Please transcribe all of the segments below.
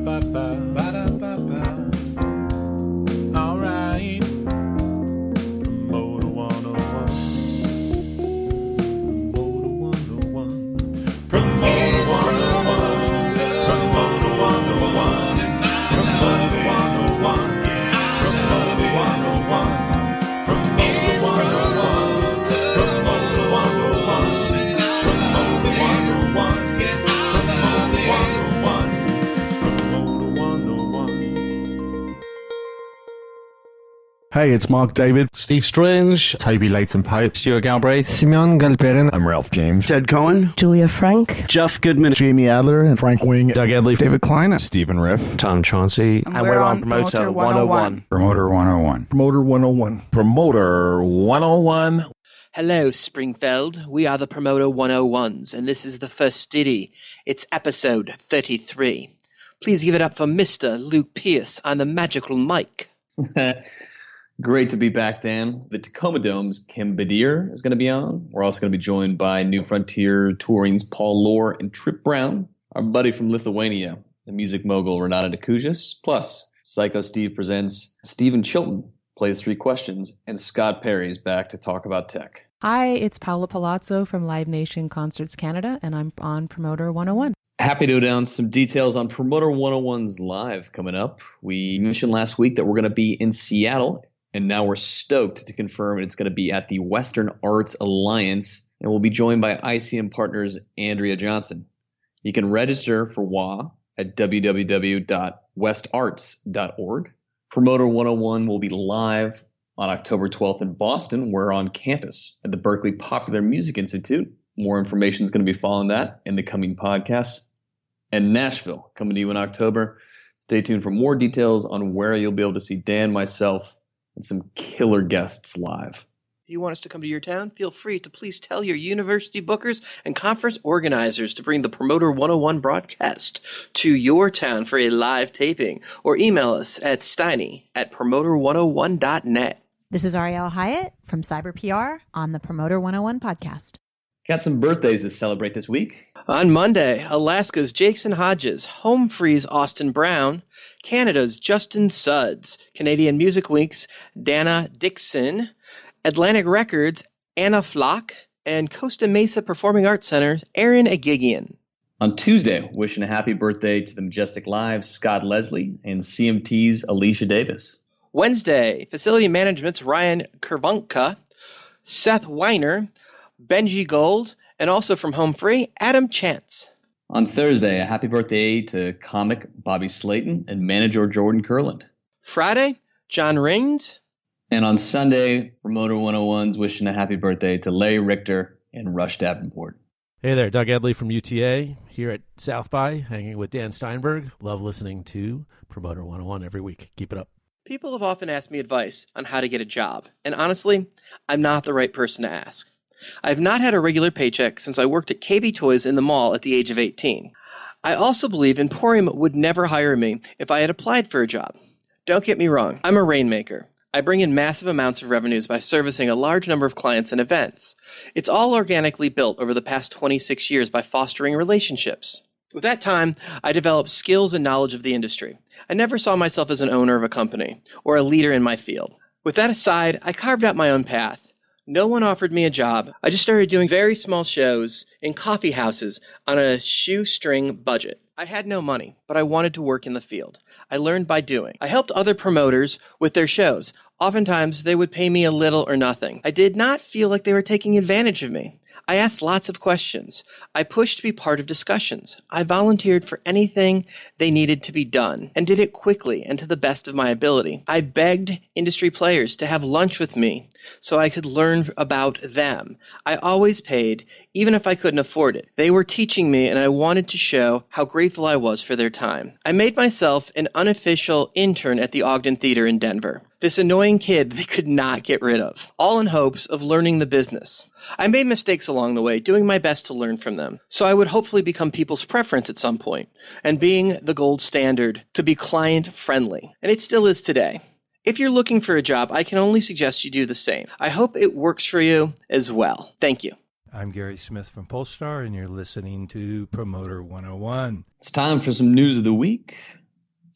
Ba-da-ba-ba-ba. Ba-da-ba-ba. All right. Promoter 101. Promoter 101. Promoter 101. Promoter 101. Promoter 101. Promoter 101. Promoter 101. Promoter 101. Promoter 101. Hey, it's Mark David, Steve Strange, Toby Leighton-Pope, Stuart Galbraith, Simeon Galperin. I'm Ralph James. Ted Cohen. Julia Frank. Jeff Goodman. Jamie Adler and Frank Wing. Doug Edley, David Kleiner. Stephen Riff. Tom Chauncey. And we're on Promoter 101. Promoter 101. Promoter 101. Promoter 101. Hello, Springfield. We are the Promoter 101s, and this is the first ditty. It's episode 33. Please give it up for Mr. Luke Pierce on the magical mic. Great to be back, Dan. The Tacoma Dome's Kim Bedier is going to be on. We're also going to be joined by New Frontier Touring's Paul Lohr and Trip Brown, our buddy from Lithuania, the music mogul Renatas Nacajus. Plus, Psyko Steve presents Stephen Chilton, plays 3 questions, and Scott Perry is back to talk about tech. Hi, it's Paula Palazzo from Live Nation Concerts Canada, and I'm on Promoter 101. Happy to go down some details on Promoter 101's live coming up. We mentioned last week that we're going to be in Seattle, and now we're stoked to confirm it's going to be at the Western Arts Alliance, and we'll be joined by ICM partners Andrea Johnson. You can register for WA at www.westarts.org. Promoter 101 will be live on October 12th in Boston. We're on campus at the Berklee Popular Music Institute. More information is going to be following that in the coming podcasts. And Nashville coming to you in October. Stay tuned for more details on where you'll be able to see Dan, myself, and some killer guests live. If you want us to come to your town, feel free to please tell your university bookers and conference organizers to bring the Promoter 101 broadcast to your town for a live taping, or email us at steiny@promoter101.net. This is Arielle Hyatt from Cyber PR on the Promoter 101 podcast. Got some birthdays to celebrate this week. On Monday, Alaska's Jason Hodges, Home Free's Austin Brown, Canada's Justin Suds, Canadian Music Week's Dana Dixon, Atlantic Records' Anna Flock, and Costa Mesa Performing Arts Center's Aaron Agigian. On Tuesday, wishing a happy birthday to the Majestic Live's Scott Leslie and CMT's Alicia Davis. Wednesday, Facility Management's Ryan Kervunka, Seth Weiner, Benji Gold, and also from Home Free, Adam Chance. On Thursday, a happy birthday to comic Bobby Slayton and manager Jordan Kurland. Friday, John Rings. And on Sunday, Promoter 101's wishing a happy birthday to Larry Richter and Rush Davenport. Hey there, Doug Edley from UTA here at South by, hanging with Dan Steinberg. Love listening to Promoter 101 every week. Keep it up. People have often asked me advice on how to get a job, and honestly, I'm not the right person to ask. I've not had a regular paycheck since I worked at KB Toys in the mall at the age of 18. I also believe Emporium would never hire me if I had applied for a job. Don't get me wrong, I'm a rainmaker. I bring in massive amounts of revenues by servicing a large number of clients and events. It's all organically built over the past 26 years by fostering relationships. With that time, I developed skills and knowledge of the industry. I never saw myself as an owner of a company or a leader in my field. With that aside, I carved out my own path. No one offered me a job. I just started doing very small shows in coffee houses on a shoestring budget. I had no money, but I wanted to work in the field. I learned by doing. I helped other promoters with their shows. Oftentimes, they would pay me a little or nothing. I did not feel like they were taking advantage of me. I asked lots of questions. I pushed to be part of discussions. I volunteered for anything they needed to be done and did it quickly and to the best of my ability. I begged industry players to have lunch with me so I could learn about them. I always paid, even if I couldn't afford it. They were teaching me, and I wanted to show how grateful I was for their time. I made myself an unofficial intern at the Ogden Theater in Denver. This annoying kid they could not get rid of, all in hopes of learning the business. I made mistakes along the way, doing my best to learn from them, so I would hopefully become people's preference at some point, and being the gold standard to be client-friendly, and it still is today. If you're looking for a job, I can only suggest you do the same. I hope it works for you as well. Thank you. I'm Gary Smith from Polestar, and you're listening to Promoter 101. It's time for some news of the week.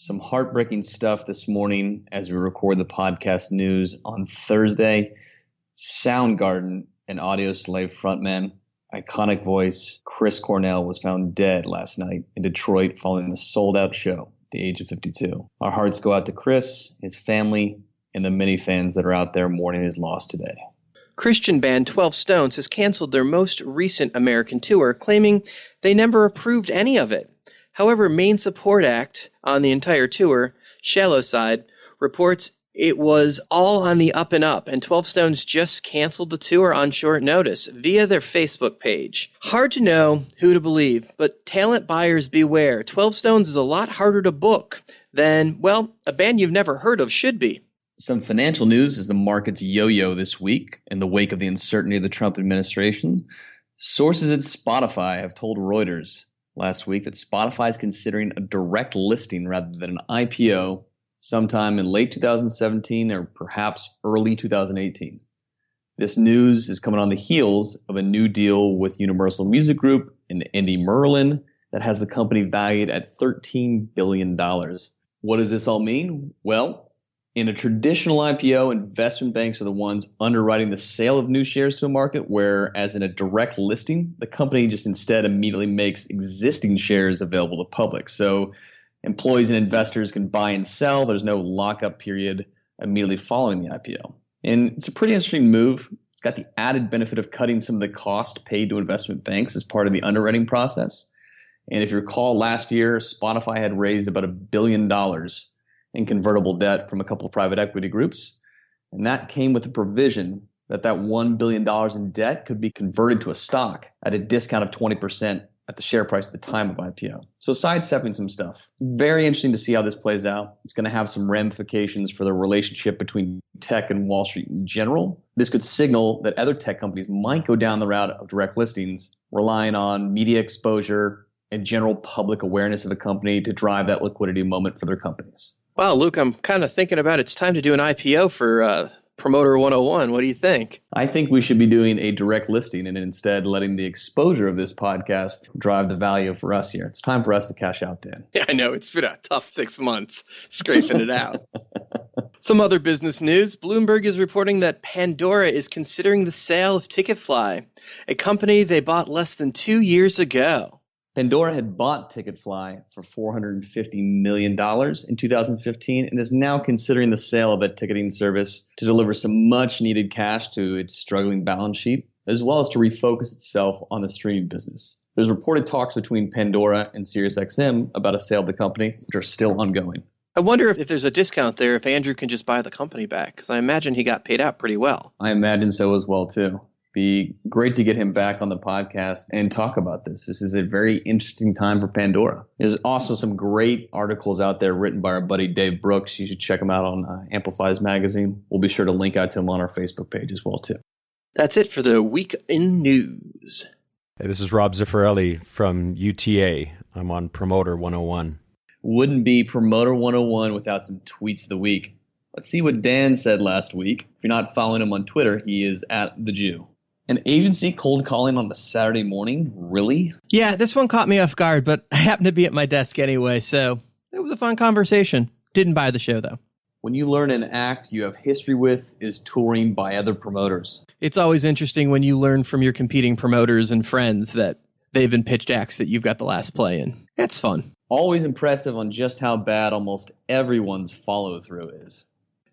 Some heartbreaking stuff this morning as we record the podcast news on Thursday. Soundgarden and Audio Slave frontman, iconic voice Chris Cornell was found dead last night in Detroit following a sold-out show at the age of 52. Our hearts go out to Chris, his family, and the many fans that are out there mourning his loss today. Christian band 12 Stones has canceled their most recent American tour, claiming they never approved any of it. However, main support act on the entire tour, Shallow Side, reports it was all on the up and up, and 12 Stones just canceled the tour on short notice via their Facebook page. Hard to know who to believe, but talent buyers beware. 12 Stones is a lot harder to book than, well, a band you've never heard of should be. Some financial news as the markets yo-yo this week in the wake of the uncertainty of the Trump administration. Sources at Spotify have told Reuters last week that Spotify is considering a direct listing rather than an IPO sometime in late 2017 or perhaps early 2018. This news is coming on the heels of a new deal with Universal Music Group and Andy Merlin that has the company valued at $13 billion. What does this all mean? Well, in a traditional IPO, investment banks are the ones underwriting the sale of new shares to a market, whereas in a direct listing, the company just instead immediately makes existing shares available to the public. So employees and investors can buy and sell. There's no lockup period immediately following the IPO. And it's a pretty interesting move. It's got the added benefit of cutting some of the cost paid to investment banks as part of the underwriting process. And if you recall, last year, Spotify had raised about $1 billion in convertible debt from a couple of private equity groups. And that came with a provision that $1 billion in debt could be converted to a stock at a discount of 20% at the share price at the time of IPO. So sidestepping some stuff. Very interesting to see how this plays out. It's going to have some ramifications for the relationship between tech and Wall Street in general. This could signal that other tech companies might go down the route of direct listings, relying on media exposure and general public awareness of a company to drive that liquidity moment for their companies. Wow, Luke, I'm kind of thinking about it's time to do an IPO for Promoter 101. What do you think? I think we should be doing a direct listing and instead letting the exposure of this podcast drive the value for us here. It's time for us to cash out, Dan. Yeah, I know. It's been a tough 6 months scraping it out. Some other business news. Bloomberg is reporting that Pandora is considering the sale of Ticketfly, a company they bought less than 2 years ago. Pandora had bought Ticketfly for $450 million in 2015 and is now considering the sale of that ticketing service to deliver some much-needed cash to its struggling balance sheet, as well as to refocus itself on the streaming business. There's reported talks between Pandora and SiriusXM about a sale of the company, which are still ongoing. I wonder if there's a discount there if Andrew can just buy the company back, because I imagine he got paid out pretty well. I imagine so as well, too. Be great to get him back on the podcast and talk about this. This is a very interesting time for Pandora. There's also some great articles out there written by our buddy Dave Brooks. You should check him out on Amplifies Magazine. We'll be sure to link out to him on our Facebook page as well, too. That's it for the week in news. Hey, this is Rob Zaffarelli from UTA. I'm on Promoter 101. Wouldn't be Promoter 101 without some tweets of the week. Let's see what Dan said last week. If you're not following him on Twitter, he is at The Jew. An agency cold calling on a Saturday morning? Really? Yeah, this one caught me off guard, but I happened to be at my desk anyway, so it was a fun conversation. Didn't buy the show, though. When you learn an act you have history with is touring by other promoters. It's always interesting when you learn from your competing promoters and friends that they've been pitched acts that you've got the last play in. That's fun. Always impressive on just how bad almost everyone's follow-through is.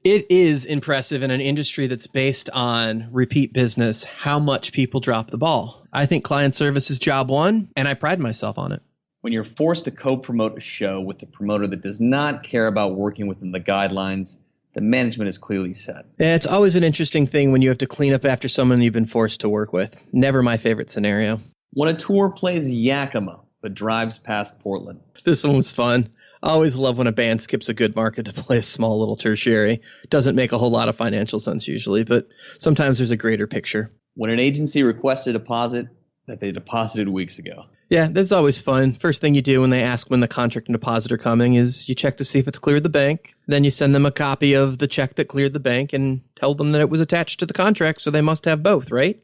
It is impressive in an industry that's based on repeat business, how much people drop the ball. I think client service is job one, and I pride myself on it. When you're forced to co-promote a show with a promoter that does not care about working within the guidelines, the management is clearly set. It's always an interesting thing when you have to clean up after someone you've been forced to work with. Never my favorite scenario. When a tour plays Yakima but drives past Portland. This one was fun. I always love when a band skips a good market to play a small little tertiary. Doesn't make a whole lot of financial sense usually, but sometimes there's a greater picture. When an agency requests a deposit that they deposited weeks ago. Yeah, that's always fun. First thing you do when they ask when the contract and deposit are coming is you check to see if it's cleared the bank. Then you send them a copy of the check that cleared the bank and tell them that it was attached to the contract, so they must have both, right?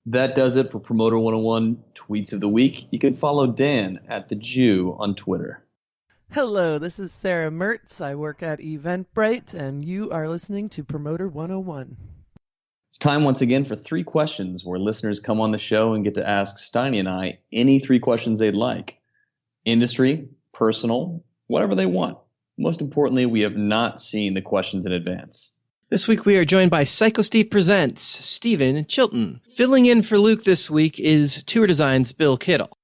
That does it for Promoter 101 Tweets of the Week. You can follow Dan at The Jew on Twitter. Hello, this is Sarah Mertz. I work at Eventbrite, and you are listening to Promoter 101. It's time once again for 3 questions where listeners come on the show and get to ask Steiny and I any 3 questions they'd like. Industry, personal, whatever they want. Most importantly, we have not seen the questions in advance. This week we are joined by Psycho Steve Presents, Stephen Chilton. Filling in for Luke this week is Tour Design's Bill Kittle.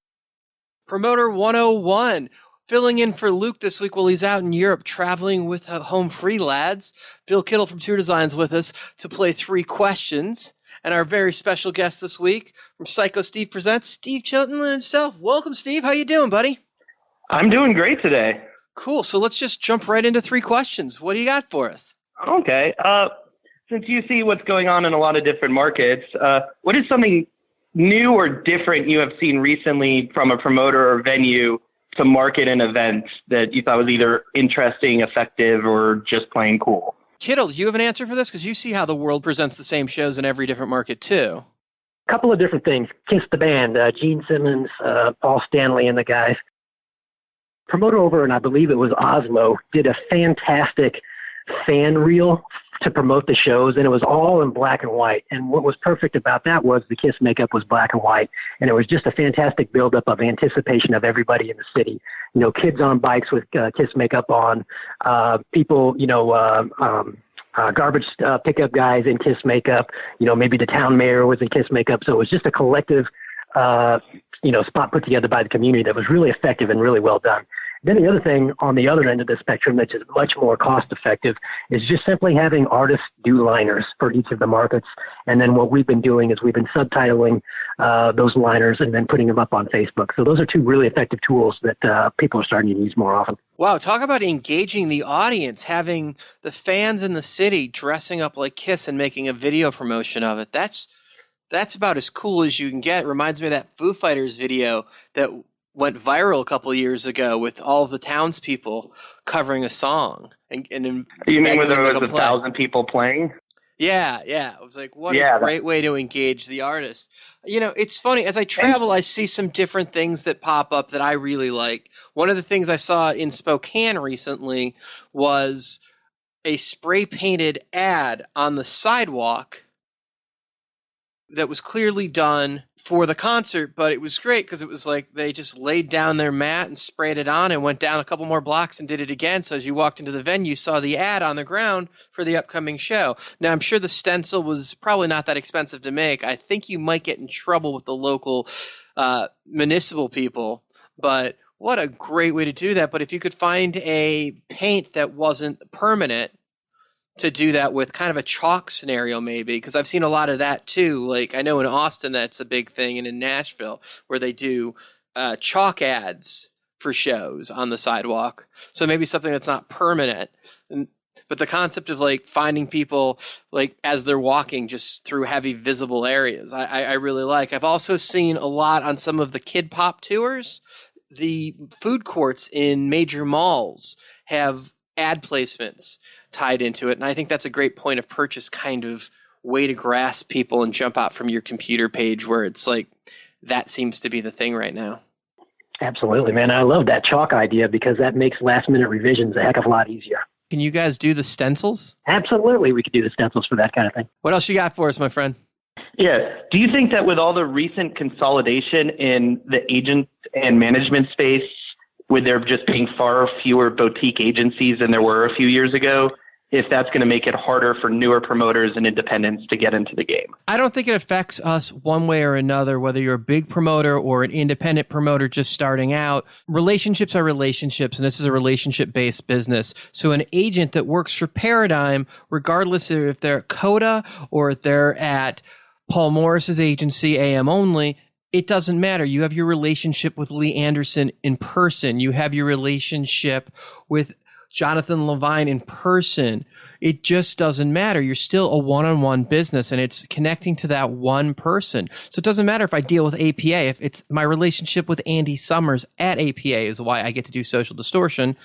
Promoter 101. Filling in for Luke this week while he's out in Europe traveling with Home Free Lads. Bill Kittle from Tour Design's with us to play 3 questions. And our very special guest this week from Psycho Steve Presents, Steve Chilton himself. Welcome, Steve. How you doing, buddy? I'm doing great today. Cool. So let's just jump right into 3 questions. What do you got for us? Okay. Since you see what's going on in a lot of different markets, what is something new or different you have seen recently from a promoter or venue to market an event that you thought was either interesting, effective, or just plain cool? Kittle, do you have an answer for this? Because you see how the world presents the same shows in every different market, too. A couple of different things. Kiss the band, Gene Simmons, Paul Stanley, and the guys. Promoter over, and I believe it was Oslo, did a fantastic fan reel to promote the shows, and it was all in black and white. And what was perfect about that was the Kiss makeup was black and white, and it was just a fantastic buildup of anticipation of everybody in the city. You know, kids on bikes with Kiss makeup on, people, garbage pickup guys in Kiss makeup. You know, maybe the town mayor was in Kiss makeup. So it was just a collective, spot put together by the community that was really effective and really well done. Then the other thing on the other end of the spectrum, which is much more cost effective, is just simply having artists do liners for each of the markets. And then what we've been doing is we've been subtitling those liners and then putting them up on Facebook. So those are 2 really effective tools that people are starting to use more often. Wow, talk about engaging the audience, having the fans in the city dressing up like Kiss and making a video promotion of it. That's about as cool as you can get. It reminds me of that Foo Fighters video that went viral a couple of years ago with all of the townspeople covering a song. And you mean when there was 1,000 people playing? Yeah. It was like, what a great way to engage the artist. You know, it's funny. As I travel, I see some different things that pop up that I really like. One of the things I saw in Spokane recently was a spray-painted ad on the sidewalk that was clearly done for the concert, but it was great because it was like they just laid down their mat and sprayed it on and went down a couple more blocks and did it again. So as you walked into the venue, you saw the ad on the ground for the upcoming show. Now, I'm sure the stencil was probably not that expensive to make. I think you might get in trouble with the local municipal people, but what a great way to do that. But if you could find a paint that wasn't permanent, to do that with kind of a chalk scenario maybe, because I've seen a lot of that too. Like I know in Austin that's a big thing, and in Nashville where they do chalk ads for shows on the sidewalk. So maybe something that's not permanent. But the concept of like finding people like as they're walking just through heavy visible areas, I really like. I've also seen a lot on some of the Kid Pop tours. The food courts in major malls have ad placements tied into it, and I think that's a great point of purchase kind of way to grasp people and jump out from your computer page where it's like that seems to be the thing right now. Absolutely, man. I love that chalk idea because that makes last minute revisions a heck of a lot easier. Can you guys do the stencils? Absolutely, we could do the stencils for that kind of thing. What else you got for us, my friend? Yeah. Do you think that with all the recent consolidation in the agent and management space, with there just being far fewer boutique agencies than there were a few years ago, if that's going to make it harder for newer promoters and independents to get into the game? I don't think it affects us one way or another, whether you're a big promoter or an independent promoter just starting out. Relationships are relationships, and this is a relationship-based business. So an agent that works for Paradigm, regardless of if they're at Coda or if they're at Paul Morris's agency, AM Only, it doesn't matter. You have your relationship with Lee Anderson in person. You have your relationship with Jonathan Levine in person. It just doesn't matter. You're still a one-on-one business, and it's connecting to that one person. So it doesn't matter if I deal with APA. If it's my relationship with Andy Summers at APA is why I get to do Social Distortion.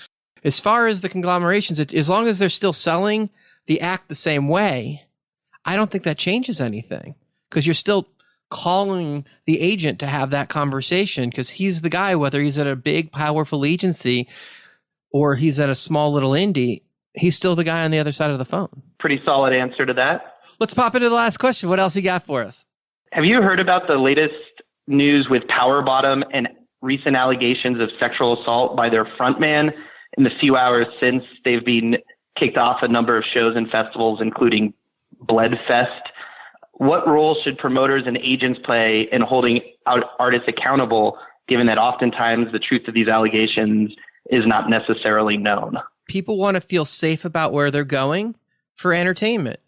As far as the conglomerations, as long as they're still selling the act the same way, I don't think that changes anything because you're still calling the agent to have that conversation because he's the guy, whether he's at a big, powerful agency. or he's at a small little indie, he's still the guy on the other side of the phone. Pretty solid answer to that. Let's pop into the last question. What else you got for us? Have you heard about the latest news with Power Bottom and recent allegations of sexual assault by their frontman in the few hours since they've been kicked off a number of shows and festivals, including Bloodfest? What role should promoters and agents play in holding out artists accountable, given that oftentimes the truth of these allegations is not necessarily known? People want to feel safe about where they're going for entertainment.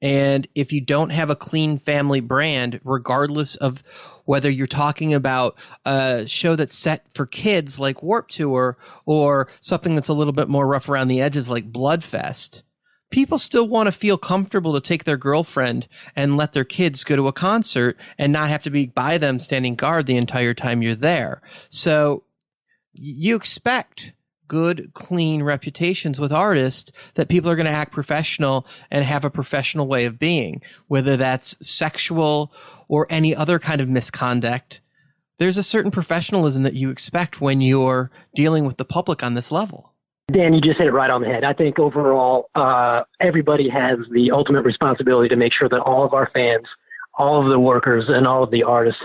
And if you don't have a clean family brand, regardless of whether you're talking about a show that's set for kids like Warped Tour or something that's a little bit more rough around the edges like Bloodfest, people still want to feel comfortable to take their girlfriend and let their kids go to a concert and not have to be by them standing guard the entire time you're there. So you expect good, clean reputations with artists that people are going to act professional and have a professional way of being, whether that's sexual or any other kind of misconduct. There's a certain professionalism that you expect when you're dealing with the public on this level. Dan, you just hit it right on the head. I think overall, everybody has the ultimate responsibility to make sure that all of our fans, all of the workers, and all of the artists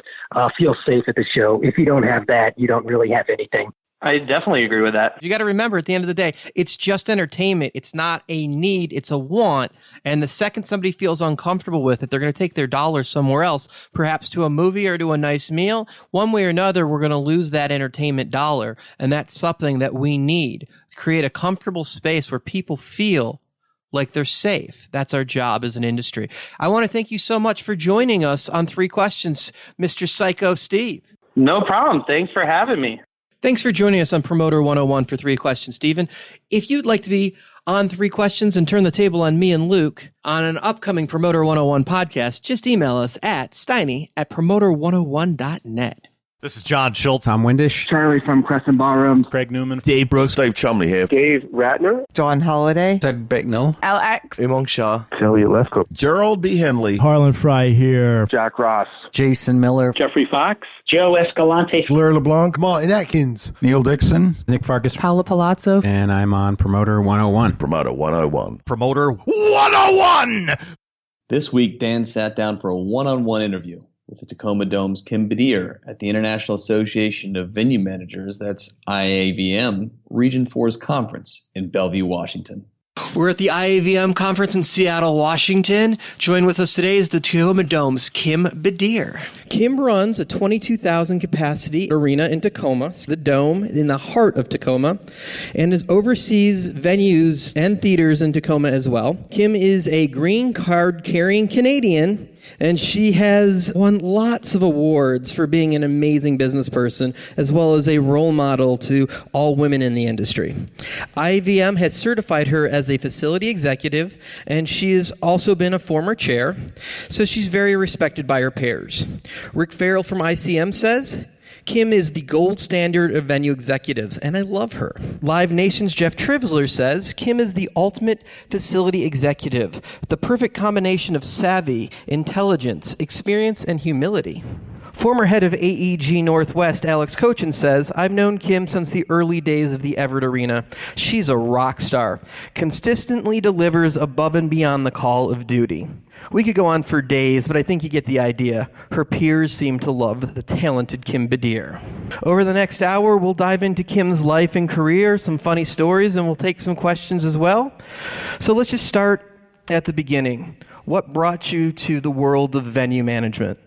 feel safe at the show. If you don't have that, you don't really have anything. I definitely agree with that. You got to remember, at the end of the day, it's just entertainment. It's not a need. It's a want. And the second somebody feels uncomfortable with it, they're going to take their dollars somewhere else, perhaps to a movie or to a nice meal. One way or another, we're going to lose that entertainment dollar. And that's something that we need. Create a comfortable space where people feel like they're safe. That's our job as an industry. I want to thank you so much for joining us on 3 Questions, Mr. Psycho Steve. No problem. Thanks for having me. Thanks for joining us on Promoter 101 for 3 Questions, Stephen. If you'd like to be on 3 Questions and turn the table on me and Luke on an upcoming Promoter 101 podcast, just email us at steiny@promoter101.net. This is John Schultz. I'm Windish. Charlie from Crescent Ballroom. Craig Newman. Dave Brooks. Dave Chumley here. Dave Ratner. John Holiday. Ted Bicknell. Alex. Imong Shah. Elliot Lefkoe. Gerald B. Henley. Harlan Fry here. Jack Ross. Jason Miller. Jeffrey Fox. Joe Escalante. Blair LeBlanc. Martin Atkins. Neil Dixon. Nick Farkas. Paula Palazzo. And I'm on Promoter 101. Promoter 101. Promoter 101! This week, Dan sat down for a one-on-one interview with the Tacoma Dome's Kim Bedier at the International Association of Venue Managers, that's IAVM, Region 4's conference in Bellevue, Washington. We're at the IAVM conference in Seattle, Washington. Joined with us today is the Tacoma Dome's Kim Bedier. Kim runs a 22,000 capacity arena in Tacoma, the Dome in the heart of Tacoma, and oversees venues and theaters in Tacoma as well. Kim is a green card carrying Canadian, and she has won lots of awards for being an amazing business person, as well as a role model to all women in the industry. IVM has certified her as a facility executive, and she has also been a former chair, so she's very respected by her peers. Rick Farrell from ICM says, Kim is the gold standard of venue executives, and I love her. Live Nation's Jeff Trivsler says, Kim is the ultimate facility executive, the perfect combination of savvy, intelligence, experience, and humility. Former head of AEG Northwest, Alex Cochin, says, I've known Kim since the early days of the Everett Arena. She's a rock star, consistently delivers above and beyond the call of duty. We could go on for days, but I think you get the idea. Her peers seem to love the talented Kim Bedier. Over the next hour, we'll dive into Kim's life and career, some funny stories, and we'll take some questions as well. So let's just start at the beginning. What brought you to the world of venue management?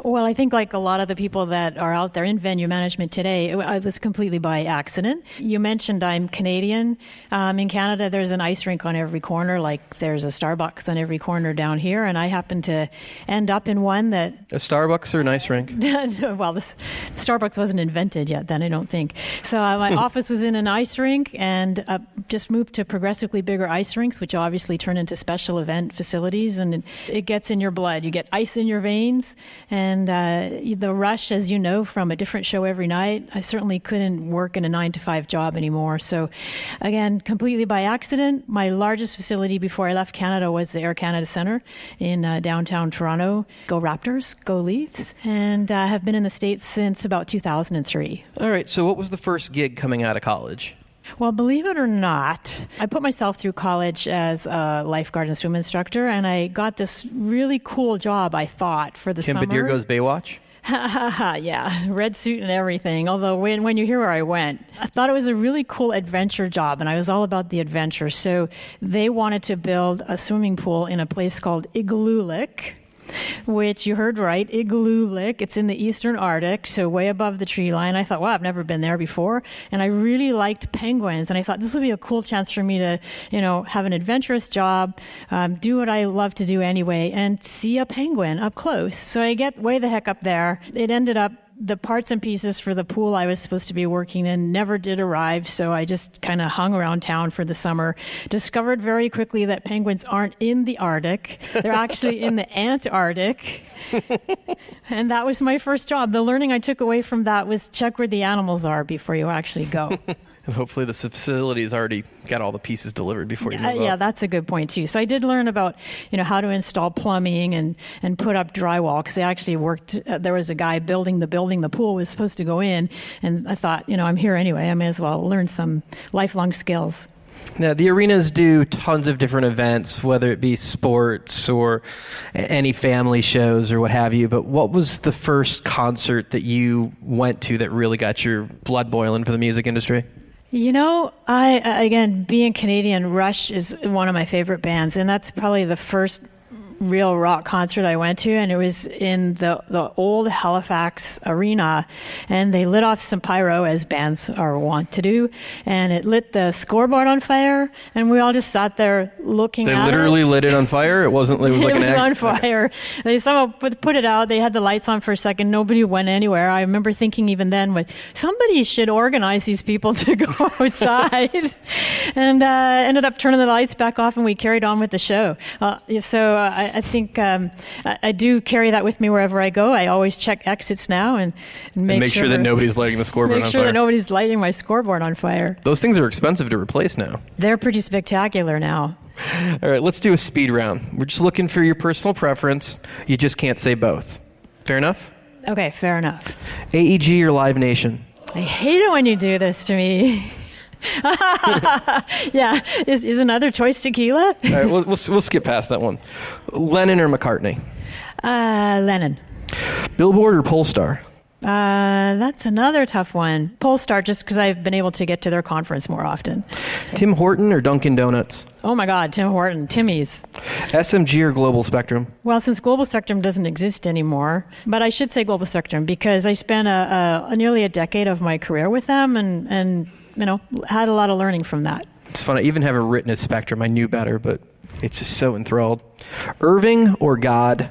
Well, I think like a lot of the people that are out there in venue management today, it was completely by accident. You mentioned I'm Canadian. In Canada, there's an ice rink on every corner, like there's a Starbucks on every corner down here, and I happened to end up in one that... A Starbucks or an ice rink? Well, Starbucks wasn't invented yet then, I don't think. So my office was in an ice rink, and just moved to progressively bigger ice rinks, which obviously turn into special event facilities, and it gets in your blood. You get ice in your veins, and the rush, as you know, from a different show every night, I certainly couldn't work in a 9-to-5 job anymore. So again, completely by accident, my largest facility before I left Canada was the Air Canada Centre in downtown Toronto. Go Raptors, go Leafs, and have been in the States since about 2003. All right, so what was the first gig coming out of college? Well, believe it or not, I put myself through college as a lifeguard and swim instructor, and I got this really cool job, I thought, for the summer. Kim Bedier goes Baywatch? Yeah, red suit and everything. Although when you hear where I went, I thought it was a really cool adventure job, and I was all about the adventure. So they wanted to build a swimming pool in a place called Igloolik, which you heard right, Igloolik. It's in the eastern Arctic, so way above the tree line. I thought, wow, I've never been there before. And I really liked penguins. And I thought this would be a cool chance for me to, have an adventurous job, do what I love to do anyway, and see a penguin up close. So I get way the heck up there. It ended up the parts and pieces for the pool I was supposed to be working in never did arrive, so I just kind of hung around town for the summer. Discovered very quickly that penguins aren't in the Arctic. They're actually in the Antarctic. And that was my first job. The learning I took away from that was check where the animals are before you actually go. And hopefully the facility's already got all the pieces delivered before you move up. Yeah, that's a good point too. So I did learn about, how to install plumbing and put up drywall, because I actually worked, there was a guy building the building the pool was supposed to go in, and I thought, I'm here anyway, I may as well learn some lifelong skills. Now, the arenas do tons of different events, whether it be sports or any family shows or what have you, but what was the first concert that you went to that really got your blood boiling for the music industry? Again, being Canadian, Rush is one of my favorite bands, and that's probably the first real rock concert I went to, and it was in the old Halifax arena, and they lit off some pyro, as bands are wont to do, and it lit the scoreboard on fire, and we all just sat there looking at it. They literally lit it on fire? It wasn't, it was like it an was on fire. They somehow put it out. They had the lights on for a second. Nobody went anywhere. I remember thinking even then, somebody should organize these people to go outside. And ended up turning the lights back off, and we carried on with the show. I think I do carry that with me wherever I go. I always check exits now and make sure that nobody's lighting the scoreboard on fire. Make sure that nobody's lighting my scoreboard on fire. Those things are expensive to replace now. They're pretty spectacular now. All right, let's do a speed round. We're just looking for your personal preference. You just can't say both. Fair enough? Okay, fair enough. AEG or Live Nation? I hate it when you do this to me. Yeah, is another choice tequila? All right, we'll skip past that one. Lennon or McCartney? Lennon. Billboard or Polestar? That's another tough one. Polestar, just because I've been able to get to their conference more often. Tim Horton or Dunkin' Donuts? Oh my God, Tim Horton, Timmy's. SMG or Global Spectrum? Well, since Global Spectrum doesn't exist anymore, but I should say Global Spectrum because I spent nearly a decade of my career with them and had a lot of learning from that. It's fun. I even have it written as Spectrum. I knew better, but it's just so enthralled. Irving or God?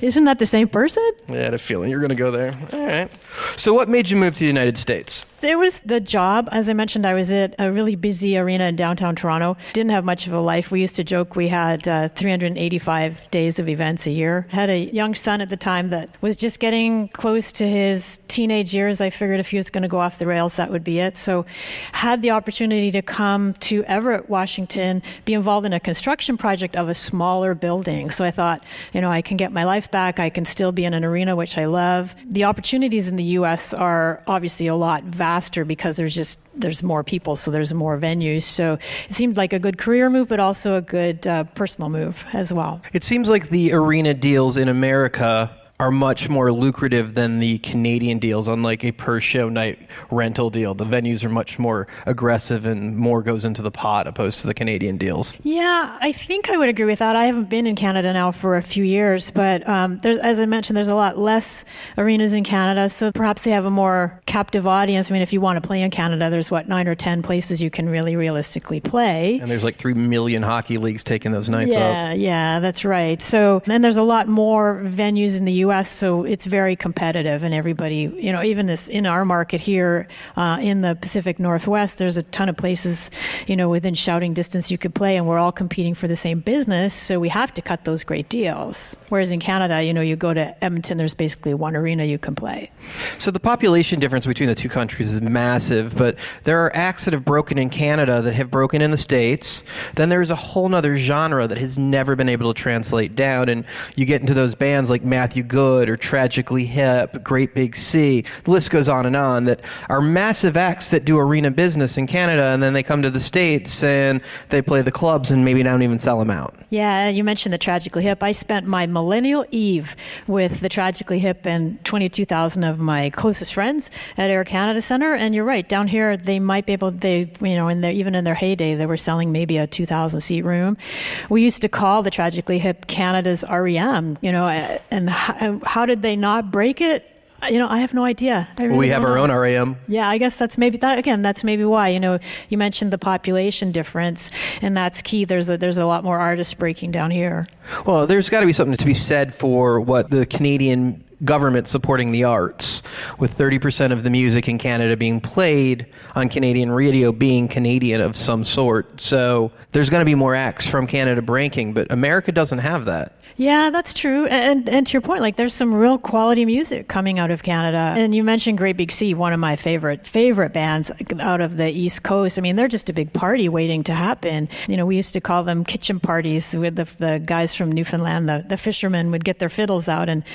Isn't that the same person? I had a feeling you were going to go there. All right. So what made you move to the United States? There was the job. As I mentioned, I was at a really busy arena in downtown Toronto. Didn't have much of a life. We used to joke we had 385 days of events a year. Had a young son at the time that was just getting close to his teenage years. I figured if he was going to go off the rails, that would be it. So had the opportunity to come to Everett, Washington, be involved in a construction project of a smaller building. So I thought, I can get my life back. I can still be in an arena, which I love. The opportunities in the U.S. are obviously a lot vaster because there's more people, so there's more venues. So it seemed like a good career move, but also a good personal move as well. It seems like the arena deals in America are much more lucrative than the Canadian deals on like a per show night rental deal. The venues are much more aggressive and more goes into the pot opposed to the Canadian deals. Yeah, I think I would agree with that. I haven't been in Canada now for a few years, but as I mentioned, there's a lot less arenas in Canada, so perhaps they have a more captive audience. I mean, if you want to play in Canada, there's 9 or 10 places you can really realistically play. And there's 3 million hockey leagues taking those nights up. Yeah, that's right. So, and there's a lot more venues in the U.S., so it's very competitive, and everybody, even this in our market here in the Pacific Northwest, there's a ton of places, within shouting distance you could play, and we're all competing for the same business, so we have to cut those great deals. Whereas in Canada, you go to Edmonton, there's basically one arena you can play. So the population difference between the two countries is massive, but there are acts that have broken in Canada that have broken in the States. Then there's a whole nother genre that has never been able to translate down, and you get into those bands like Matthew Good Good or Tragically Hip, Great Big Sea. The list goes on, that are massive acts that do arena business in Canada, and then they come to the States and they play the clubs and maybe don't even sell them out. Yeah, you mentioned the Tragically Hip. I spent my millennial eve with the Tragically Hip and 22,000 of my closest friends at Air Canada Centre. And you're right, down here they might be able, even in their heyday, they were selling maybe a 2,000 seat room. We used to call the Tragically Hip Canada's REM, and how did they not break it? I have no idea. We have our own REM. Yeah, I guess that's maybe that. Again, that's maybe why. You mentioned the population difference, and that's key. There's a lot more artists breaking down here. Well, there's got to be something to be said for what the Canadian government supporting the arts, with 30% of the music in Canada being played on Canadian radio being Canadian of some sort. So there's going to be more acts from Canada breaking, but America doesn't have that. Yeah, that's true. And to your point, there's some real quality music coming out of Canada. And you mentioned Great Big Sea, one of my favorite bands out of the East Coast. I mean, they're just a big party waiting to happen. We used to call them kitchen parties with the guys from Newfoundland. The fishermen would get their fiddles out and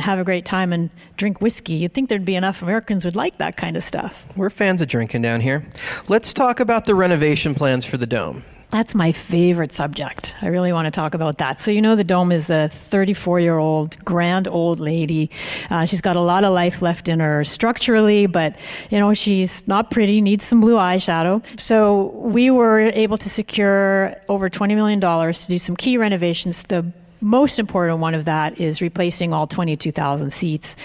have a great time and drink whiskey. You'd think there'd be enough Americans would like that kind of stuff. We're fans of drinking down here. Let's talk about the renovation plans for the Dome. That's my favorite subject. I really want to talk about that. So, the Dome is a 34-year-old, grand old lady. She's got a lot of life left in her structurally, but, she's not pretty, needs some blue eyeshadow. So we were able to secure over $20 million to do some key renovations. The most important one of that is replacing all 22,000 seats.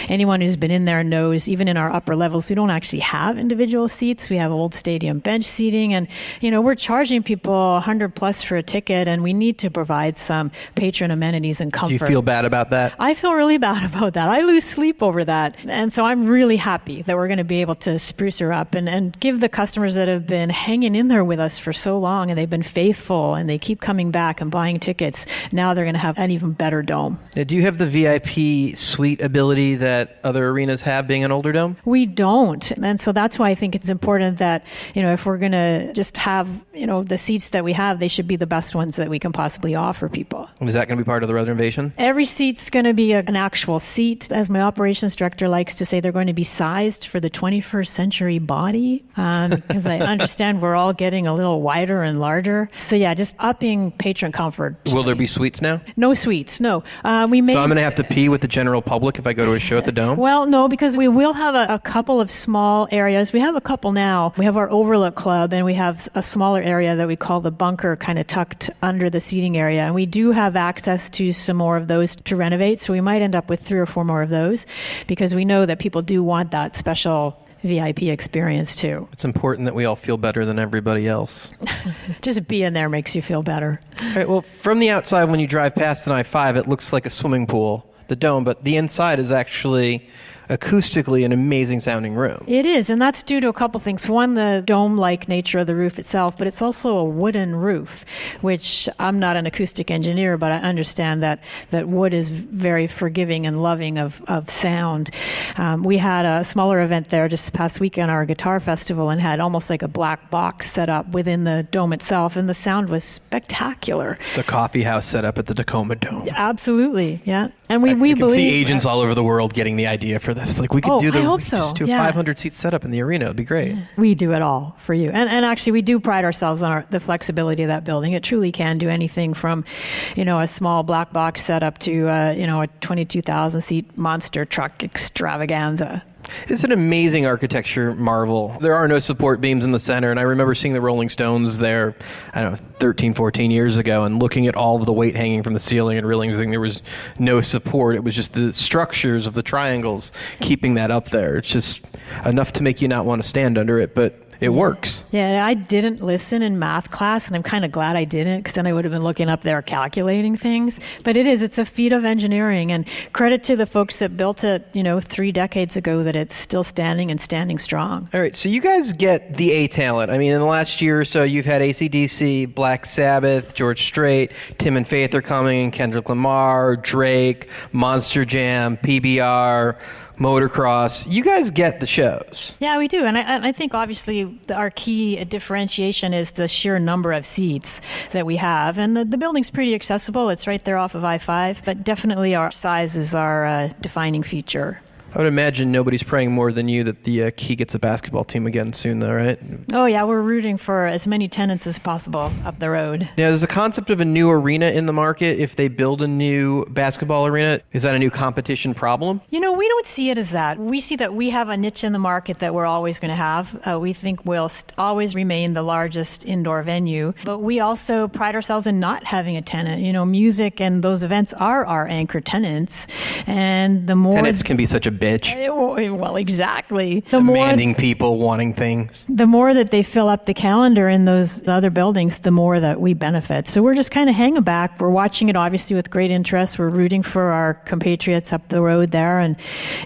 Anyone who's been in there knows, even in our upper levels, we don't actually have individual seats. We have old stadium bench seating, and we're charging people $100+ for a ticket, and we need to provide some patron amenities and comfort. Do you feel bad about that? I feel really bad about that. I lose sleep over that, and so I'm really happy that we're going to be able to spruce her up and give the customers that have been hanging in there with us for so long, and they've been faithful, and they keep coming back and buying tickets. Now they're going to have an even better Dome. Now, do you have the VIP suite ability that other arenas have, being an older Dome? We don't. And so that's why I think it's important that, if we're going to just have, the seats that we have, they should be the best ones that we can possibly offer people. Is that going to be part of the renovation? Every seat's going to be an actual seat. As my operations director likes to say, they're going to be sized for the 21st century body, because I understand we're all getting a little wider and larger. So yeah, just upping patron comfort. Will there be suites now? No suites, no. So I'm going to have to pee with the general public if I go to a show at the Dome? Well, no, because we will have a couple of small areas. We have a couple now. We have our Overlook Club, and we have a smaller area that we call the bunker, kind of tucked under the seating area. And we do have access to some more of those to renovate, so we might end up with 3 or 4 more of those, because we know that people do want that special VIP experience too. It's important that we all feel better than everybody else. Just being there makes you feel better. All right, well, from the outside, when you drive past an I-5, it looks like a swimming pool, the Dome, but the inside is actually acoustically an amazing sounding room. It is, and that's due to a couple things. One, the dome-like nature of the roof itself, but it's also a wooden roof, which I'm not an acoustic engineer, but I understand that wood is very forgiving and loving of sound. We had a smaller event there just past weekend, our guitar festival, and had almost like a black box set up within the dome itself, and the sound was spectacular. The coffee house set up at the Tacoma Dome. Absolutely, yeah. And we can believe see agents all over the world getting the idea for this. It's like we could I hope so. Just do a 500 seat setup in the arena. It'd be great. We do it all for you. And actually, we do pride ourselves on the flexibility of that building. It truly can do anything from, a small black box setup to, a 22,000 seat monster truck extravaganza. It's an amazing architecture marvel. There are no support beams in the center, and I remember seeing the Rolling Stones there, 13, 14 years ago, and looking at all of the weight hanging from the ceiling and realizing there was no support. It was just the structures of the triangles keeping that up there. It's just enough to make you not want to stand under it, but it works. Yeah, I didn't listen in math class, and I'm kind of glad I didn't, because then I would have been looking up there calculating things. But it's a feat of engineering, and credit to the folks that built it, 3 decades ago, that it's still standing and standing strong. All right, so you guys get the A-talent. I mean, in the last year or so, you've had AC/DC, Black Sabbath, George Strait, Tim and Faith are coming, Kendrick Lamar, Drake, Monster Jam, PBR, motocross. You guys get the shows. Yeah, we do. And I think obviously our key differentiation is the sheer number of seats that we have. And the building's pretty accessible. It's right there off of I-5. But definitely our size is our defining feature. I would imagine nobody's praying more than you that the Key gets a basketball team again soon, though, right? Oh, yeah. We're rooting for as many tenants as possible up the road. Now, there's a concept of a new arena in the market. If they build a new basketball arena, is that a new competition problem? We don't see it as that. We see that we have a niche in the market that we're always going to have. We think we'll always remain the largest indoor venue. But we also pride ourselves in not having a tenant. Music and those events are our anchor tenants. And the more... Tenants can be such a bitch. Well, exactly. Demanding people, wanting things. The more that they fill up the calendar in those other buildings, the more that we benefit. So we're just kind of hanging back. We're watching it, obviously, with great interest. We're rooting for our compatriots up the road there. And,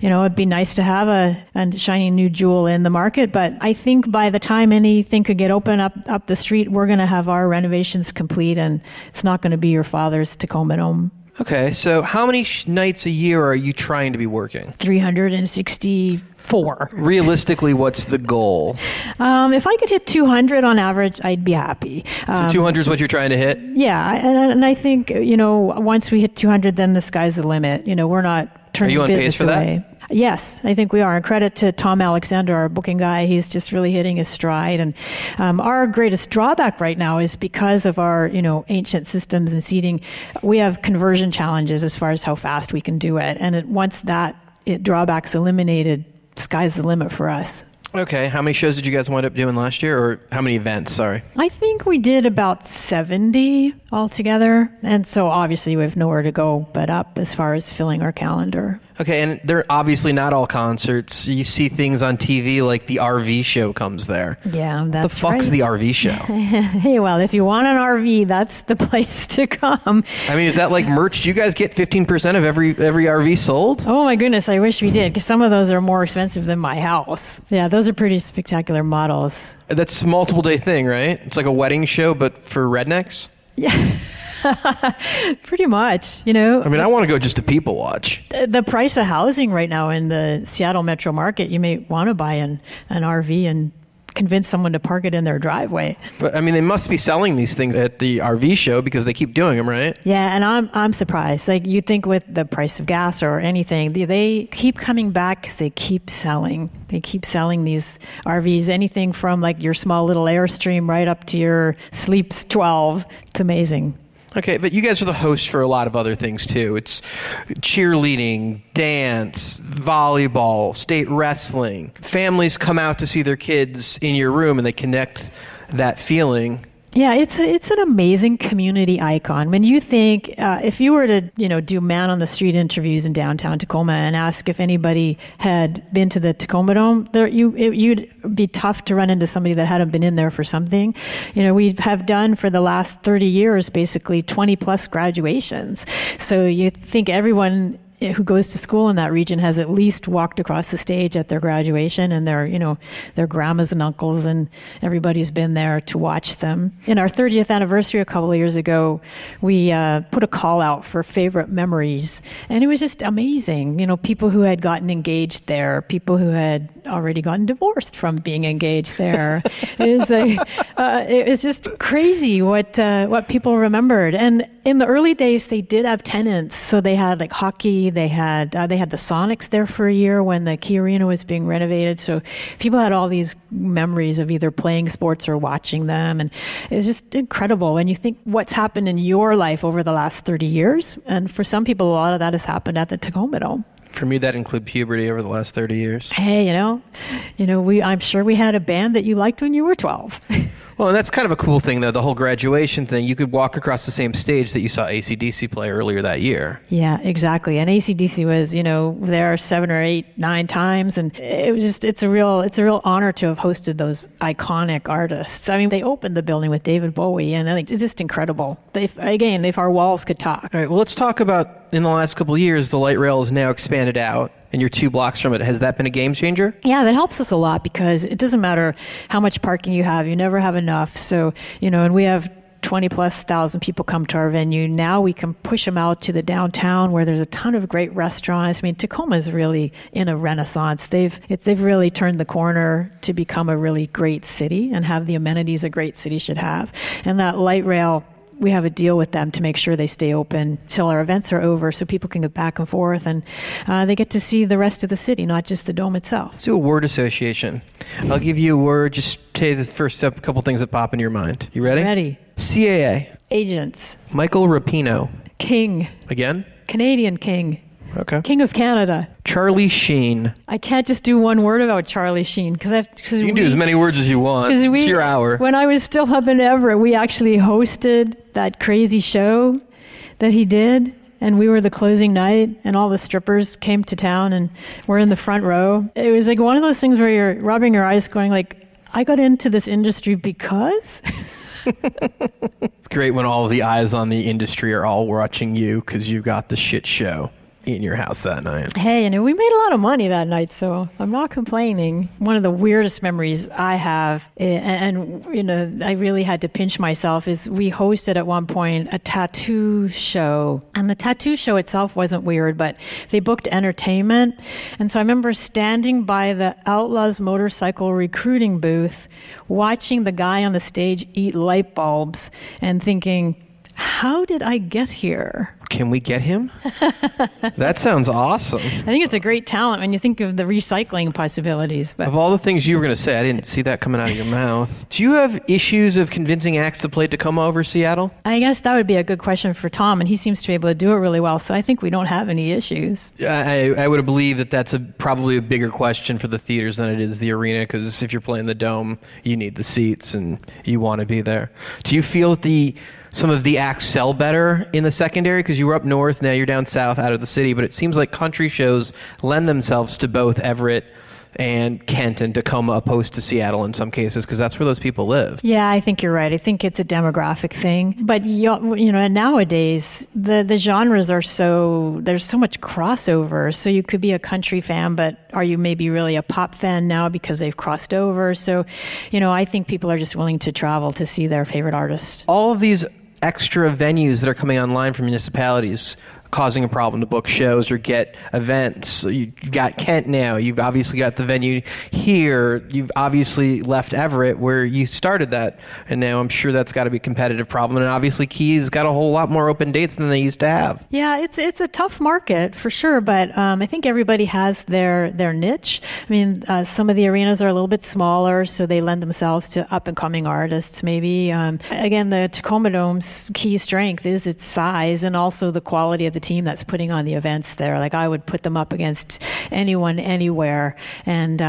it'd be nice to have a shiny new jewel in the market. But I think by the time anything could get open up the street, we're going to have our renovations complete. And it's not going to be your father's Tacoma Dome. Okay, so how many nights a year are you trying to be working? 364. Realistically, what's the goal? If I could hit 200 on average, I'd be happy. So 200 is what you're trying to hit? Yeah, and I think, once we hit 200, then the sky's the limit. We're not turning business away. Are you on pace for that? Yes, I think we are. And credit to Tom Alexander, our booking guy. He's just really hitting his stride. And our greatest drawback right now is because of our, ancient systems and seating, we have conversion challenges as far as how fast we can do it. And once that drawback's eliminated, sky's the limit for us. Okay. How many shows did you guys wind up doing last year? Or how many events? Sorry. I think we did about 70 altogether. And so obviously we have nowhere to go but up as far as filling our calendar. Okay, and they're obviously not all concerts. You see things on TV like the RV show comes there. Yeah, that's the fuck's right. The RV show? Hey, well, if you want an RV, that's the place to come. I mean, is that like merch? Do you guys get 15% of every RV sold? Oh my goodness, I wish we did, because some of those are more expensive than my house. Yeah, those are pretty spectacular models. That's a multiple day thing, right? It's like a wedding show, but for rednecks? Yeah. Pretty much, I mean, I want to go just to people watch. The price of housing right now in the Seattle metro market, you may want to buy an RV and convince someone to park it in their driveway. But I mean, they must be selling these things at the RV show because they keep doing them, right? Yeah, and I'm surprised. Like, you think with the price of gas or anything, they keep coming back because they keep selling. They keep selling these RVs, anything from like your small little Airstream right up to your Sleeps 12. It's amazing. Okay, but you guys are the hosts for a lot of other things too. It's cheerleading, dance, volleyball, state wrestling. Families come out to see their kids in your room and they connect that feeling. Yeah, it's an amazing community icon. When you think, if you were to, do man on the street interviews in downtown Tacoma and ask if anybody had been to the Tacoma Dome, you'd be tough to run into somebody that hadn't been in there for something. We have done for the last 30 years, basically 20 plus graduations. So you think everyone who goes to school in that region has at least walked across the stage at their graduation, and their grandmas and uncles and everybody's been there to watch them. In our 30th anniversary a couple of years ago, we put a call out for favorite memories, and it was just amazing. People who had gotten engaged there, people who had already gotten divorced from being engaged there. It was just crazy what people remembered. And in the early days, they did have tenants, so they had like hockey. They had the Sonics there for a year when the Key Arena was being renovated. So people had all these memories of either playing sports or watching them. And it's just incredible when you think what's happened in your life over the last 30 years. And for some people, a lot of that has happened at the Tacoma Dome. For me, that include puberty over the last 30 years. Hey, I'm sure we had a band that you liked when you were 12. Well, and that's kind of a cool thing, though, the whole graduation thing. You could walk across the same stage that you saw AC/DC play earlier that year. Yeah, exactly. And AC/DC was, there 7 or 8, 9 times. And it was it's a real honor to have hosted those iconic artists. I mean, they opened the building with David Bowie, and it's just incredible. If our walls could talk. All right, well, let's talk about, in the last couple of years, the light rail is now expanded out, and you're 2 blocks from it. Has that been a game changer? Yeah, that helps us a lot because it doesn't matter how much parking you have. You never have enough. So, and we have 20 plus thousand people come to our venue. Now we can push them out to the downtown where there's a ton of great restaurants. I mean, Tacoma is really in a renaissance. They've really turned the corner to become a really great city and have the amenities a great city should have. And that light rail, we have a deal with them to make sure they stay open till our events are over so people can get back and forth and they get to see the rest of the city, not just the dome itself. Let's do a word association. I'll give you a word. Just say the first step, a couple things that pop into your mind. You ready? Ready. CAA. Agents. Michael Rapino. King. Again? Canadian king. Okay. King of Canada. Charlie Sheen. I can't just do one word about Charlie Sheen because you can do as many words as you want. It's your hour. When I was still up in Everett, we actually hosted that crazy show that he did, and we were the closing night, and all the strippers came to town, and we're in the front row. It was like one of those things where you're rubbing your eyes, going like, "I got into this industry because." It's great when all of the eyes on the industry are all watching you because you got the shit show in your house that night. Hey, we made a lot of money that night, so I'm not complaining. One of the weirdest memories I have, and I really had to pinch myself, is we hosted at one point a tattoo show. And the tattoo show itself wasn't weird, but they booked entertainment. And so I remember standing by the Outlaws motorcycle recruiting booth, watching the guy on the stage eat light bulbs and thinking, how did I get here? Can we get him? That sounds awesome. I think it's a great talent when you think of the recycling possibilities. But of all the things you were going to say, I didn't see that coming out of your mouth. Do you have issues of convincing acts to play Tacoma over Seattle? I guess that would be a good question for Tom, and he seems to be able to do it really well, so I think we don't have any issues. I would believe that that's probably a bigger question for the theaters than it is the arena, because if you're playing the dome, you need the seats and you want to be there. Do you feel that some of the acts sell better in the secondary? Because you were up north, now you're down south out of the city, but it seems like country shows lend themselves to both Everett and Kent and Tacoma opposed to Seattle in some cases, because that's where those people live. Yeah, I think you're right. I think it's a demographic thing. But, nowadays, the genres are there's so much crossover. So you could be a country fan, but are you maybe really a pop fan now because they've crossed over? So, I think people are just willing to travel to see their favorite artist. All of these extra venues that are coming online from municipalities causing a problem to book shows or get events. So you've got Kent now. You've obviously got the venue here. You've obviously left Everett where you started that. And now I'm sure that's got to be a competitive problem. And obviously Key's got a whole lot more open dates than they used to have. Yeah, it's a tough market for sure. But I think everybody has their niche. I mean, some of the arenas are a little bit smaller, so they lend themselves to up-and-coming artists maybe. Again, the Tacoma Dome's key strength is its size and also the quality of the team that's putting on the events there. Like, I would put them up against anyone, anywhere. And,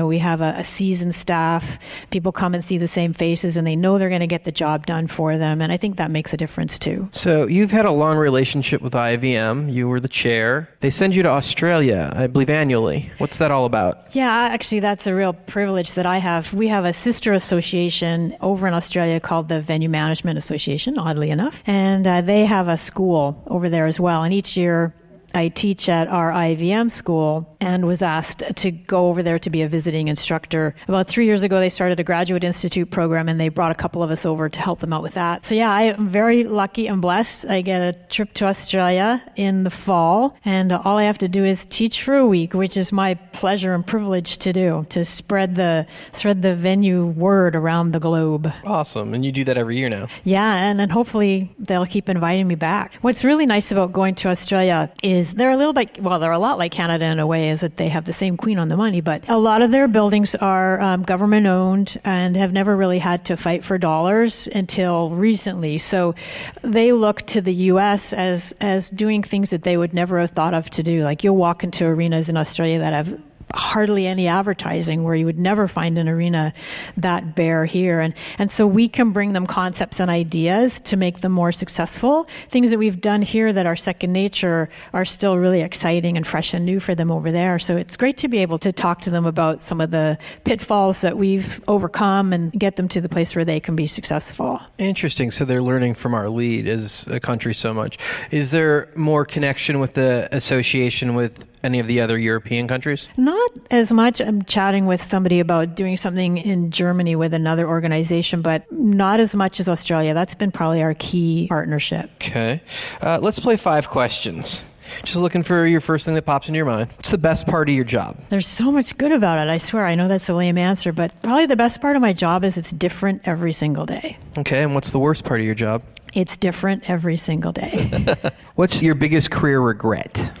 we have a seasoned staff. People come and see the same faces and they know they're going to get the job done for them. And I think that makes a difference too. So you've had a long relationship with IVM. You were the chair. They send you to Australia, I believe, annually. What's that all about? Yeah, actually, that's a real privilege that I have. We have a sister association over in Australia called the Venue Management Association, oddly enough. And they have a school over there as well. And each year I teach at our IVM school and was asked to go over there to be a visiting instructor. About 3 years ago, they started a graduate institute program and they brought a couple of us over to help them out with that. So yeah, I am very lucky and blessed. I get a trip to Australia in the fall, and all I have to do is teach for a week, which is my pleasure and privilege to do, to spread the venue word around the globe. Awesome. And you do that every year now. Yeah, and then hopefully they'll keep inviting me back. What's really nice about going to Australia is they're a lot like Canada in a way, is that they have the same queen on the money, but a lot of their buildings are government owned and have never really had to fight for dollars until recently. So they look to the U.S. as doing things that they would never have thought of to do. Like, you'll walk into arenas in Australia that have hardly any advertising, where you would never find an arena that bare here. And so we can bring them concepts and ideas to make them more successful. Things that we've done here that are second nature are still really exciting and fresh and new for them over there. So it's great to be able to talk to them about some of the pitfalls that we've overcome and get them to the place where they can be successful. Interesting. So they're learning from our lead as a country so much. Is there more connection with the association with any of the other European countries? Not as much. I'm chatting with somebody about doing something in Germany with another organization, but not as much as Australia. That's been probably our key partnership. Okay. Let's play 5 questions. Just looking for your first thing that pops into your mind. What's the best part of your job? There's so much good about it. I swear, I know that's a lame answer, but probably the best part of my job is it's different every single day. Okay, and what's the worst part of your job? It's different every single day. What's your biggest career regret?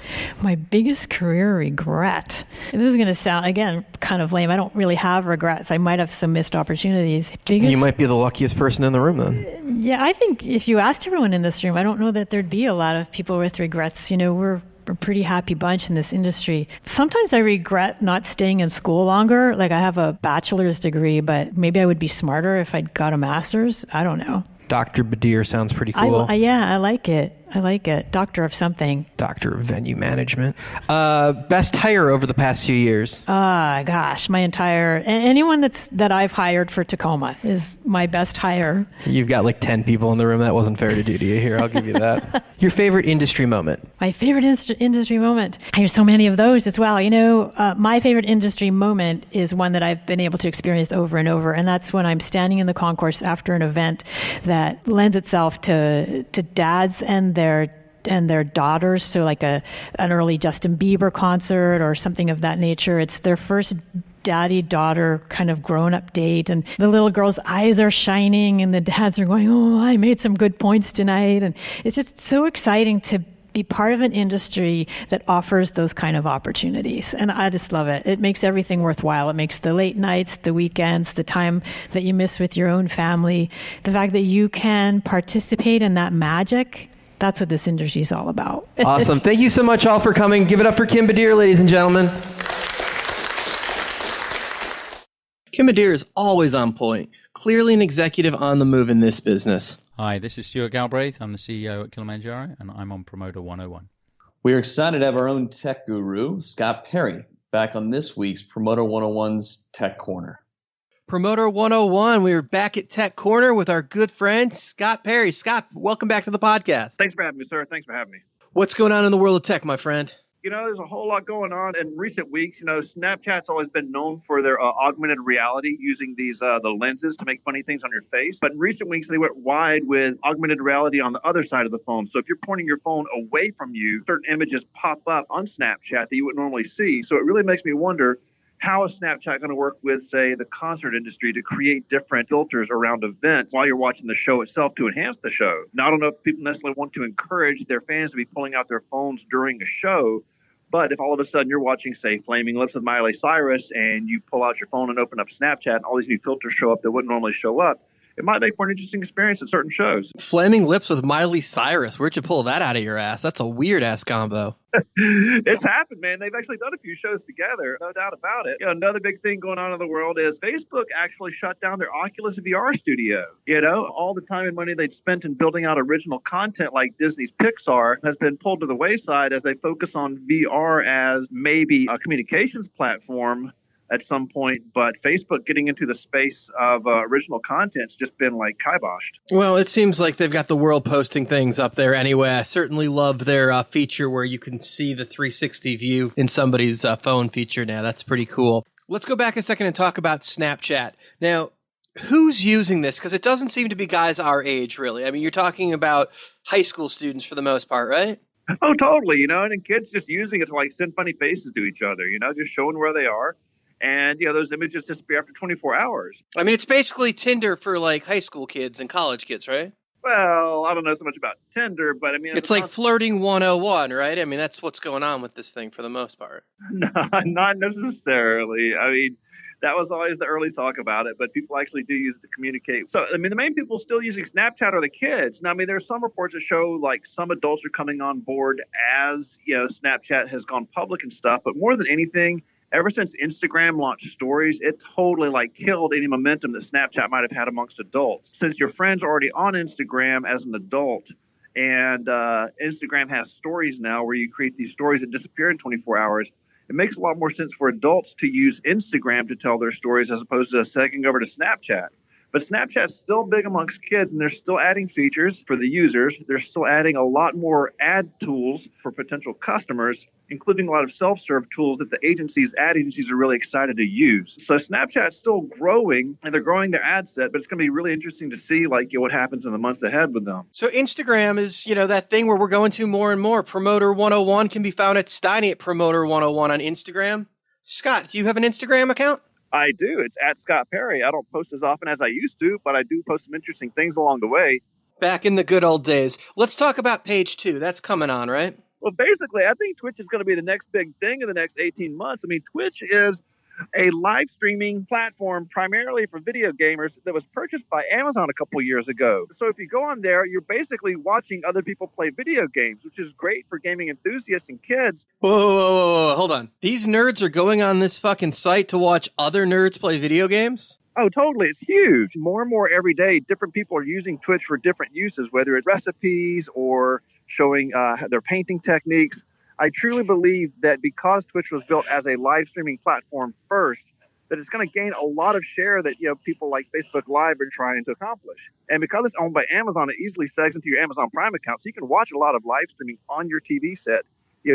My biggest career regret. And this is going to sound, again, kind of lame. I don't really have regrets. I might have some missed opportunities. You might be the luckiest person in the room then. Yeah, I think if you asked everyone in this room, I don't know that there'd be a lot of people with regrets. You know, we're a pretty happy bunch in this industry. Sometimes I regret not staying in school longer. Like I have a bachelor's degree, but maybe I would be smarter if I'd got a master's. I don't know. Dr. Bedier sounds pretty cool. I like it. I like it. Doctor of something. Doctor of venue management. Best hire over the past few years? Gosh, anyone that I've hired for Tacoma is my best hire. You've got like 10 people in the room. That wasn't fair to do to you here. I'll give you that. Your favorite industry moment? My favorite industry moment. There's so many of those as well. You know, my favorite industry moment is one that I've been able to experience over and over, and that's when I'm standing in the concourse after an event that lends itself to dads and their daughters, so like an early Justin Bieber concert or something of that nature. It's their first daddy-daughter kind of grown-up date, and the little girl's eyes are shining, and the dads are going, "Oh, I made some good points tonight," and it's just so exciting to be part of an industry that offers those kind of opportunities. And I just love it. It makes everything worthwhile. It makes the late nights, the weekends, the time that you miss with your own family, the fact that you can participate in that magic. That's what this industry is all about. Awesome. Thank you so much all for coming. Give it up for Kim Bedier, ladies and gentlemen. Kim Bedier is always on point. Clearly an executive on the move in this business. Hi, this is Stuart Galbraith. I'm the CEO at Kilimanjaro, and I'm on Promoter 101. We're excited to have our own tech guru, Scott Perry, back on this week's Promoter 101's Tech Corner. Promoter 101, we are back at Tech Corner with our good friend, Scott Perry. Scott, welcome back to the podcast. Thanks for having me, sir. Thanks for having me. What's going on in the world of tech, my friend? You know, there's a whole lot going on in recent weeks. You know, Snapchat's always been known for their augmented reality, using these the lenses to make funny things on your face. But in recent weeks, they went wide with augmented reality on the other side of the phone. So if you're pointing your phone away from you, certain images pop up on Snapchat that you wouldn't normally see. So it really makes me wonder, how is Snapchat going to work with, say, the concert industry to create different filters around events while you're watching the show itself to enhance the show? Now, I don't know if people necessarily want to encourage their fans to be pulling out their phones during a show, but if all of a sudden you're watching, say, Flaming Lips with Miley Cyrus, and you pull out your phone and open up Snapchat and all these new filters show up that wouldn't normally show up, it might make for an interesting experience at certain shows. Flaming Lips with Miley Cyrus. Where'd you pull that out of your ass? That's a weird-ass combo. It's happened, man. They've actually done a few shows together, no doubt about it. You know, another big thing going on in the world is Facebook actually shut down their Oculus VR studio. You know, all the time and money they'd spent in building out original content like Disney's Pixar has been pulled to the wayside as they focus on VR as maybe a communications platform at some point, but Facebook getting into the space of original content's just been like kiboshed. Well, it seems like they've got the world posting things up there anyway. I certainly love their feature where you can see the 360 view in somebody's phone feature now. That's pretty cool. Let's go back a second and talk about Snapchat. Now, who's using this? Because it doesn't seem to be guys our age, really. I mean, you're talking about high school students for the most part, right? Oh, totally. You know, and kids just using it to like send funny faces to each other, you know, just showing where they are. And, you know, those images disappear after 24 hours. I mean, it's basically Tinder for, like, high school kids and college kids, right? Well, I don't know so much about Tinder, but I mean... It's like flirting 101, right? I mean, that's what's going on with this thing for the most part. No, not necessarily. I mean, that was always the early talk about it, but people actually do use it to communicate. So, I mean, the main people still using Snapchat are the kids. Now, I mean, there's some reports that show, like, some adults are coming on board as, you know, Snapchat has gone public and stuff, but more than anything... Ever since Instagram launched stories, it totally like killed any momentum that Snapchat might have had amongst adults. Since your friends are already on Instagram as an adult, and Instagram has stories now where you create these stories that disappear in 24 hours, it makes a lot more sense for adults to use Instagram to tell their stories as opposed to segueing over to Snapchat. But Snapchat's still big amongst kids, and they're still adding features for the users. They're still adding a lot more ad tools for potential customers. including a lot of self-serve tools that the ad agencies are really excited to use. So Snapchat's still growing, and they're growing their ad set, but it's going to be really interesting to see what happens in the months ahead with them. So Instagram is, that thing where we're going to more and more. Promoter 101 can be found at Steiny at Promoter 101 on Instagram. Scott, do you have an Instagram account? I do. It's at Scott Perry. I don't post as often as I used to, but I do post some interesting things along the way. Back in the good old days. Let's talk about page 2. That's coming on, right? Well, basically, I think Twitch is going to be the next big thing in the next 18 months. I mean, Twitch is a live streaming platform primarily for video gamers that was purchased by Amazon a couple years ago. So if you go on there, you're basically watching other people play video games, which is great for gaming enthusiasts and kids. Whoa, hold on. These nerds are going on this fucking site to watch other nerds play video games? Oh, totally. It's huge. More and more every day, different people are using Twitch for different uses, whether it's recipes or showing their painting techniques. I truly believe that because Twitch was built as a live streaming platform first, that it's going to gain a lot of share that people like Facebook Live are trying to accomplish. And because it's owned by Amazon, it easily segs into your Amazon Prime account, so you can watch a lot of live streaming on your TV set.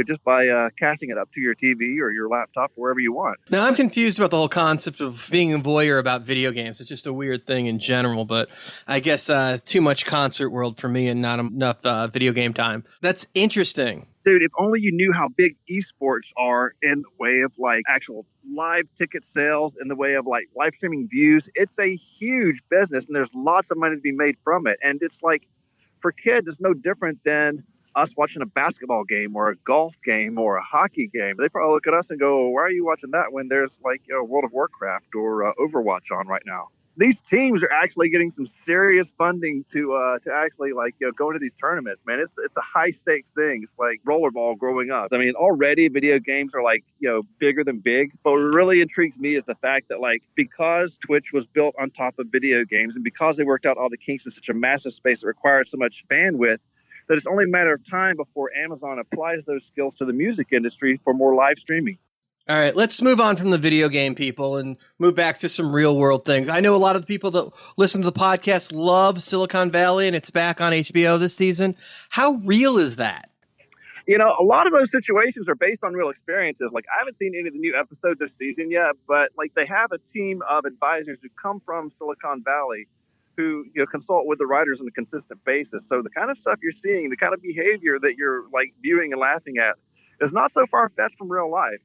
Just by casting it up to your TV or your laptop, wherever you want. Now, I'm confused about the whole concept of being a voyeur about video games. It's just a weird thing in general, but I guess too much concert world for me and not enough video game time. That's interesting. Dude, if only you knew how big esports are in the way of actual live ticket sales, in the way of live streaming views. It's a huge business, and there's lots of money to be made from it. And it's for kids, it's no different than us watching a basketball game or a golf game or a hockey game. They probably look at us and go, why are you watching that when there's World of Warcraft or Overwatch on right now? These teams are actually getting some serious funding to actually go into these tournaments, man. It's a high stakes thing. It's like rollerball growing up. I mean, already video games are bigger than big. But what really intrigues me is the fact that because Twitch was built on top of video games and because they worked out all the kinks in such a massive space that requires so much bandwidth, that it's only a matter of time before Amazon applies those skills to the music industry for more live streaming. All right, let's move on from the video game people and move back to some real world things. I know a lot of the people that listen to the podcast love Silicon Valley, and it's back on HBO this season. How real is that? A lot of those situations are based on real experiences. I haven't seen any of the new episodes this season yet, but they have a team of advisors who come from Silicon Valley who consult with the writers on a consistent basis. So the kind of stuff you're seeing, the kind of behavior that you're viewing and laughing at is not so far-fetched from real life.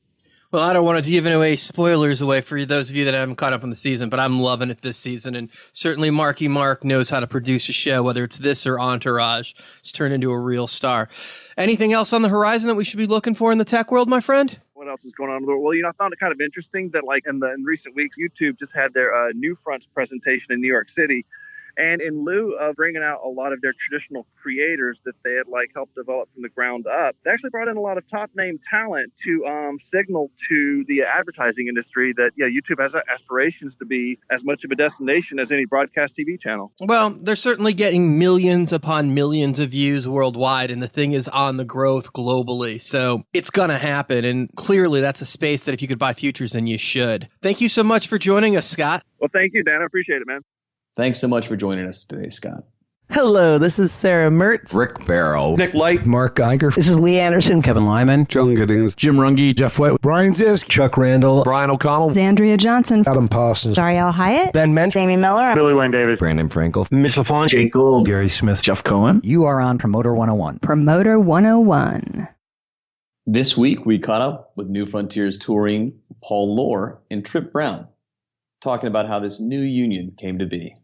Well, I don't want to give away spoilers away for those of you that haven't caught up on the season, but I'm loving it this season. And certainly Marky Mark knows how to produce a show, whether it's this or Entourage. It's turned into a real star. Anything else on the horizon that we should be looking for in the tech world, my friend? What else is going on in the world? Well, I found it kind of interesting that in recent weeks, YouTube just had their New Fronts presentation in New York City. And in lieu of bringing out a lot of their traditional creators that they had helped develop from the ground up, they actually brought in a lot of top name talent to signal to the advertising industry that YouTube has aspirations to be as much of a destination as any broadcast TV channel. Well, they're certainly getting millions upon millions of views worldwide, and the thing is on the growth globally. So it's going to happen, and clearly that's a space that if you could buy futures in, you should. Thank you so much for joining us, Scott. Well, thank you, Dan. I appreciate it, man. Thanks so much for joining us today, Scott. Hello, this is Sarah Mertz. Rick Barrow. Nick Light. Mark Geiger. This is Lee Anderson. Kevin Lyman. John Giddings. Jim Runge. Jeff White. Brian Zisk. Chuck Randall. Brian O'Connell. Andrea Johnson. Adam Parsons. Darielle Hyatt. Ben Mensch. Jamie Miller. Billy Wayne Davis. Brandon Frankel. Mitch LaFon. Jake Gould. Gary Smith. Jeff Cohen. You are on Promoter 101. Promoter 101. This week, we caught up with New Frontiers touring Paul Lohr and Trip Brown, talking about how this new union came to be.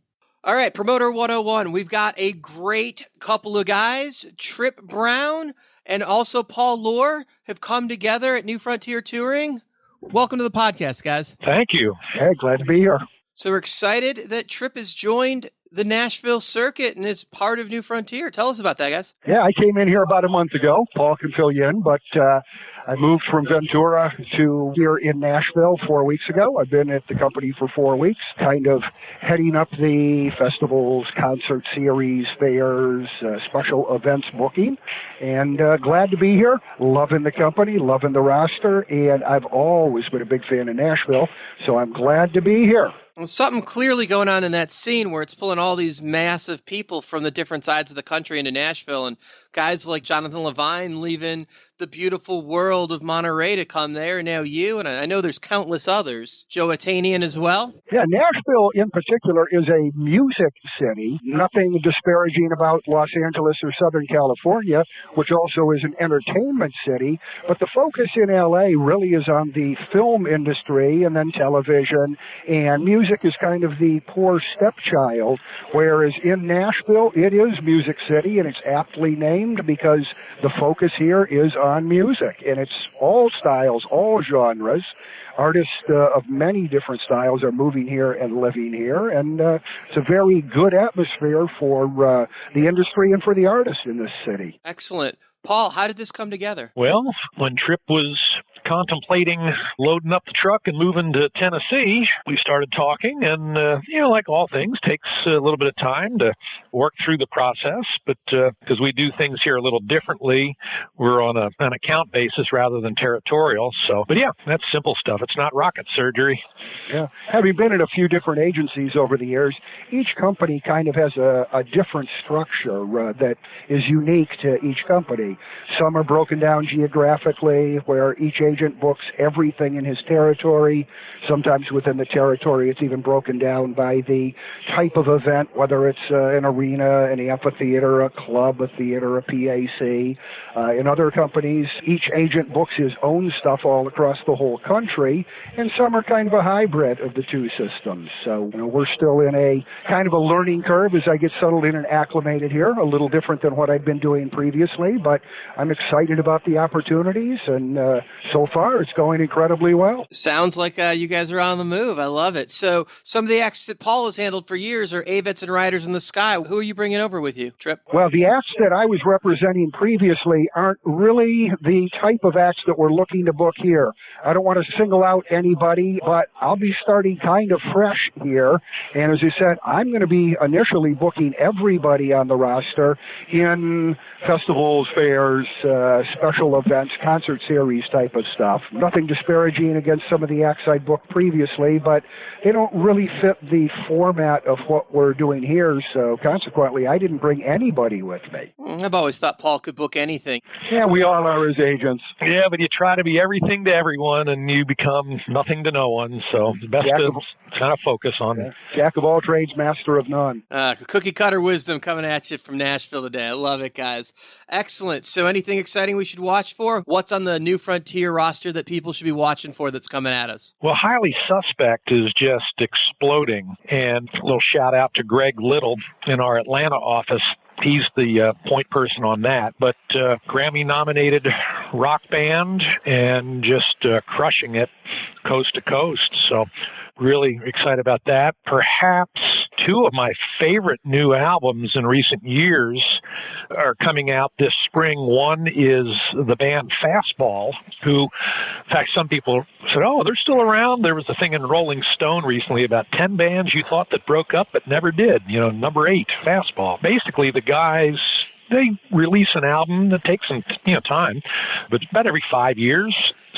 All right, Promoter 101. We've got a great couple of guys. Trip Brown and also Paul Lohr have come together at New Frontier Touring. Welcome to the podcast, guys. Thank you. Hey, glad to be here. So we're excited that Trip has joined the Nashville circuit and is part of New Frontier. Tell us about that, guys. Yeah, I came in here about a month ago. Paul can fill you in, but I moved from Ventura to here in Nashville 4 weeks ago. I've been at the company for 4 weeks, kind of heading up the festivals, concert series, fairs, special events booking, and glad to be here. Loving the company, loving the roster, and I've always been a big fan of Nashville, so I'm glad to be here. Well, something clearly going on in that scene where it's pulling all these massive people from the different sides of the country into Nashville, and guys like Jonathan Levine leaving the beautiful world of Monterey to come there. Now you, and I know there's countless others. Joe Atanian as well. Yeah, Nashville in particular is a music city. Nothing disparaging about Los Angeles or Southern California, which also is an entertainment city. But the focus in LA really is on the film industry and then television, and music is kind of the poor stepchild, whereas in Nashville, it is Music City, and it's aptly named because the focus here is on music, and it's all styles, all genres. Artists of many different styles are moving here and living here, and it's a very good atmosphere for the industry and for the artists in this city. Excellent. Paul, how did this come together? Well, when Tripp was contemplating loading up the truck and moving to Tennessee, we started talking, and, like all things, takes a little bit of time to work through the process, but because we do things here a little differently, we're on an account basis rather than territorial. So, but yeah, that's simple stuff. It's not rocket surgery. Yeah. Having been in a few different agencies over the years, each company kind of has a different structure that is unique to each company. Some are broken down geographically, where each agent books everything in his territory. Sometimes within the territory, it's even broken down by the type of event, whether it's an arena, an amphitheater, a club, a theater, a PAC. In other companies, each agent books his own stuff all across the whole country, and some are kind of a hybrid of the two systems. So we're still in a kind of a learning curve as I get settled in and acclimated here, a little different than what I've been doing previously, but I'm excited about the opportunities, and so far it's going incredibly well. Sounds like you guys are on the move. I love it. So some of the acts that Paul has handled for years are Avets and Riders in the Sky. Who are you bringing over with you, Tripp? Well, the acts that I was representing previously aren't really the type of acts that we're looking to book here. I don't want to single out anybody, but I'll be starting kind of fresh here. And as I said, I'm going to be initially booking everybody on the roster in festivals, fairs, special events, concert series type of stuff. Nothing disparaging against some of the acts I booked previously, but they don't really fit the format of what we're doing here, so consequently, I didn't bring anybody with me. I've always thought Paul could book anything. Yeah, we all are as agents. Yeah, but you try to be everything to everyone, and you become nothing to no one, so the best to kind of focus on. Jack of all trades, master of none. Cookie cutter wisdom coming at you from Nashville today. I love it, guys. Excellent. So anything exciting we should watch for? What's on the New Frontier roster that people should be watching for that's coming at us? Well, Highly Suspect is just exploding, and a little shout out to Greg Little in our Atlanta office. He's the point person on that, but Grammy-nominated rock band and just crushing it coast to coast. So really excited about that. Perhaps two of my favorite new albums in recent years are coming out this spring. One is the band Fastball, who, in fact, some people said, oh, they're still around. There was a thing in Rolling Stone recently about 10 bands you thought that broke up but never did. Number 8, Fastball. Basically, the guys, they release an album that takes some time, but about every 5 years.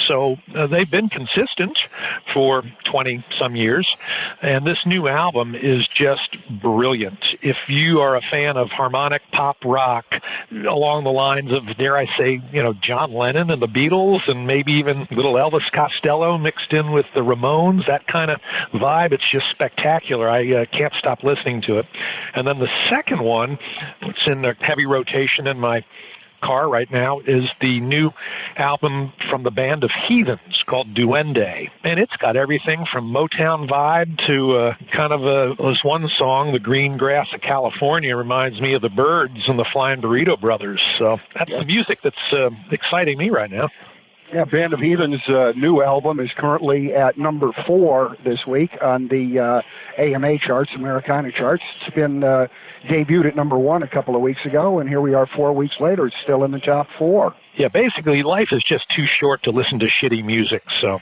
So they've been consistent for 20-some years, and this new album is just brilliant. If you are a fan of harmonic pop rock along the lines of, dare I say, John Lennon and the Beatles, and maybe even little Elvis Costello mixed in with the Ramones, that kind of vibe, it's just spectacular. I can't stop listening to it. And then the second one, it's in the heavy rotation in my car right now, is the new album from the band of Heathens called Duende, and it's got everything from Motown vibe to kind of this one song, The Green Grass of California, reminds me of the Byrds and the Flying Burrito Brothers. So that's the music that's exciting me right now. Yeah, Band of Heathen's new album is currently at number 4 this week on the AMA charts, Americana charts. It's been debuted at number 1 a couple of weeks ago, and here we are 4 weeks later. It's still in the top 4. Yeah, basically, life is just too short to listen to shitty music, so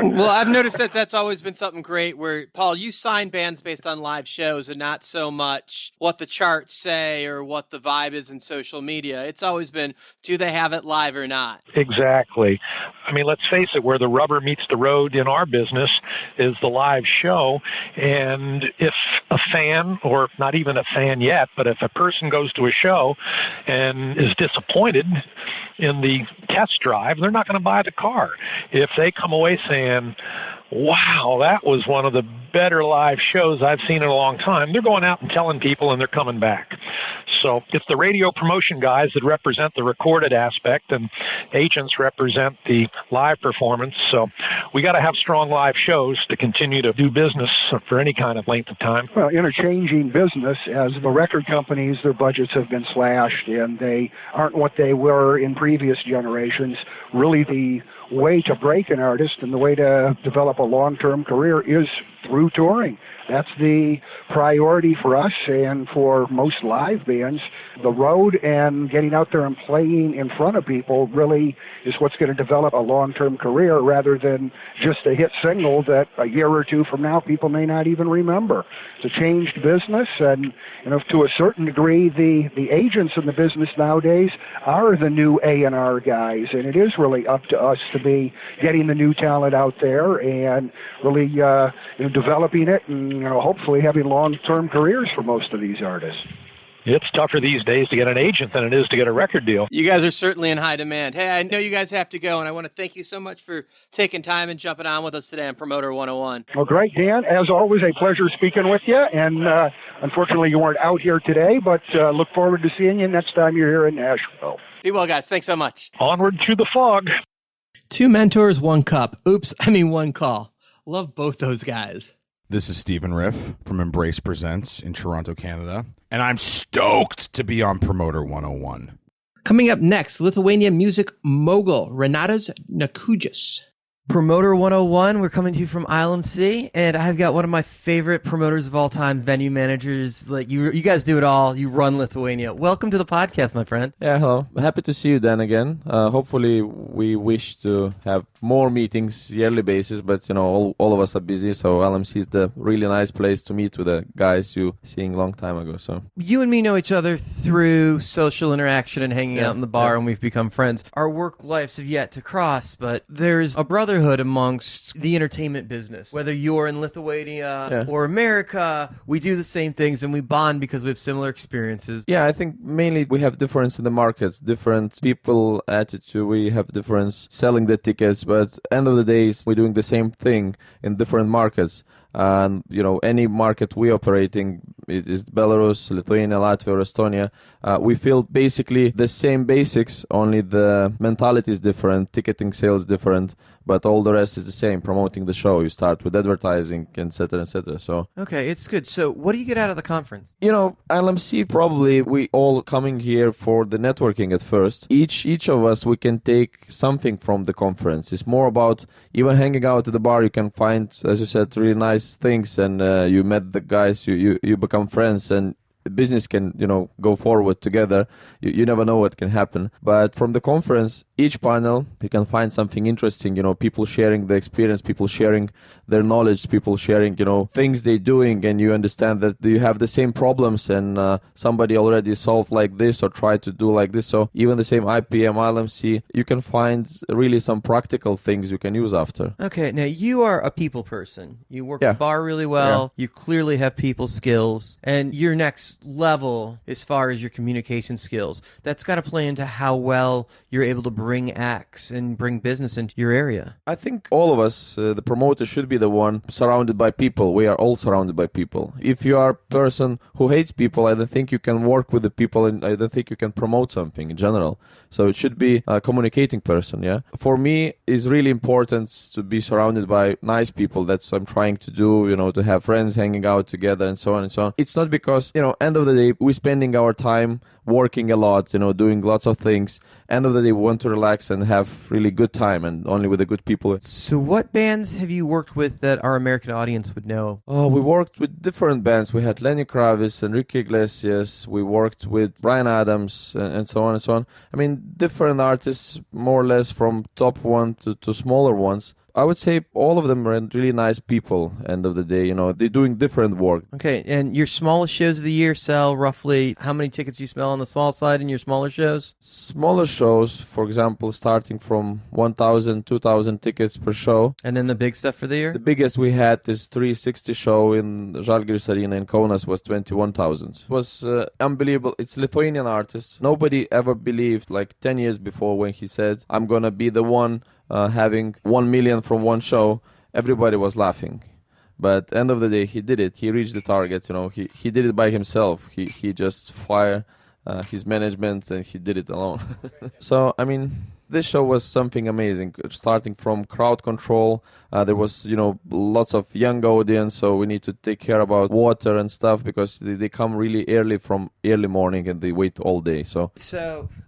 Well, I've noticed that that's always been something great where, Paul, you sign bands based on live shows and not so much what the charts say or what the vibe is in social media. It's always been, do they have it live or not? Exactly. I mean, let's face it, where the rubber meets the road in our business is the live show. And if a fan, or not even a fan yet, but if a person goes to a show and is disappointed in the test drive, they're not going to buy the car. If they come away saying, wow, that was one of the better live shows I've seen in a long time, they're going out and telling people and they're coming back. So it's the radio promotion guys that represent the recorded aspect, and agents represent the live performance. So we got to have strong live shows to continue to do business for any kind of length of time. Well, in a changing business, as the record companies, their budgets have been slashed and they aren't what they were in previous generations. Really, the way to break an artist and the way to develop a long-term career is through touring. That's the priority for us and for most live bands. The road and getting out there and playing in front of people really is what's going to develop a long-term career rather than just a hit single that a year or two from now people may not even remember. It's a changed business, and to a certain degree, the agents in the business nowadays are the new A&R guys, and it is really up to us to be getting the new talent out there and really developing it and hopefully having long-term careers for most of these artists. It's tougher these days to get an agent than it is to get a record deal. You guys are certainly in high demand. Hey, I know you guys have to go, and I want to thank you so much for taking time and jumping on with us today on Promoter 101. Well, great, Dan. As always, a pleasure speaking with you. And unfortunately, you weren't out here today, but look forward to seeing you next time you're here in Nashville. Be well, guys. Thanks so much. Onward through the fog. 2 mentors, 1 cup. Oops, I mean 1 call. Love both those guys. This is Stephen Riff from Embrace Presents in Toronto, Canada, and I'm stoked to be on Promoter 101. Coming up next, Lithuania music mogul Renatas Nacajus. Promoter 101, we're coming to you from ILMC, and I've got one of my favorite promoters of all time, venue managers. Like you guys do it all. You run Lithuania. Welcome to the podcast, my friend. Yeah, hello. Happy to see you, Dan, again. Hopefully, we wish to have more meetings yearly basis, but all of us are busy, so ILMC is the really nice place to meet with the guys you seeing a long time ago. So you and me know each other through social interaction and hanging out in the bar, and we've become friends. Our work lives have yet to cross, but there's a brotherhood amongst the entertainment business. Whether you're in Lithuania or America, we do the same things and we bond because we have similar experiences. Yeah, I think mainly we have difference in the markets, different people attitude, we have difference selling the tickets, but end of the day, we're doing the same thing in different markets. And any market we operating, it is Belarus, Lithuania, Latvia, or Estonia, we feel basically the same basics, only the mentality is different, ticketing sales different, but all the rest is the same. Promoting the show, you start with advertising, etc., etc. So okay, it's good. So what do you get out of the conference? LMC, probably we all coming here for the networking at first. Each of us, we can take something from the conference. It's more about even hanging out at the bar. You can find, as you said, really nice things, and you met the guys, you become friends, and the business can go forward together. You never know what can happen. But from the conference, each panel you can find something interesting. People sharing the experience, people sharing their knowledge, people sharing things they're doing, and you understand that you have the same problems and somebody already solved like this or tried to do like this. So even the same IPM, ILMC, you can find really some practical things you can use after. Okay, now you are a people person. You work the bar really well. You clearly have people skills, and your next level as far as your communication skills, that's got to play into how well you're able to bring acts and bring business into your area. I think all of us, the promoter, should be the one surrounded by people. We are all surrounded by people. If you are a person who hates people, I don't think you can work with the people, and I don't think you can promote something in general. So it should be a communicating person, yeah? For me, it's really important to be surrounded by nice people. That's what I'm trying to do, to have friends hanging out together and so on and so on. It's not because, end of the day, we're spending our time working a lot, doing lots of things. End of the day, we want to relax and have really good time, and only with the good people. So what bands have you worked with that our American audience would know? Oh, we worked with different bands. We had Lenny Kravitz, Enrique Iglesias. We worked with Bryan Adams and so on and so on. I mean, different artists, more or less from top one to smaller ones. I would say all of them are really nice people, end of the day. You know, they're doing different work. Okay, and your smallest shows of the year sell roughly how many tickets you sell on the small side in your smaller shows? Smaller shows, for example, starting from 1,000, 2,000 tickets per show. And then the big stuff for the year? The biggest we had, this 360 show in Žalgiris Arena in Kaunas, was 21,000. It was unbelievable. It's Lithuanian artist. Nobody ever believed, like 10 years before when he said, I'm going to be the one having 1 million from one show. Everybody was laughing. But end of the day, he did it. He reached the target. You know, he did it by himself. He just fired his management and he did it alone. So, I mean, this show was something amazing. Starting from crowd control, there was, you know, lots of young audience, so we need to take care about water and stuff because they come really early from early morning and they wait all day. So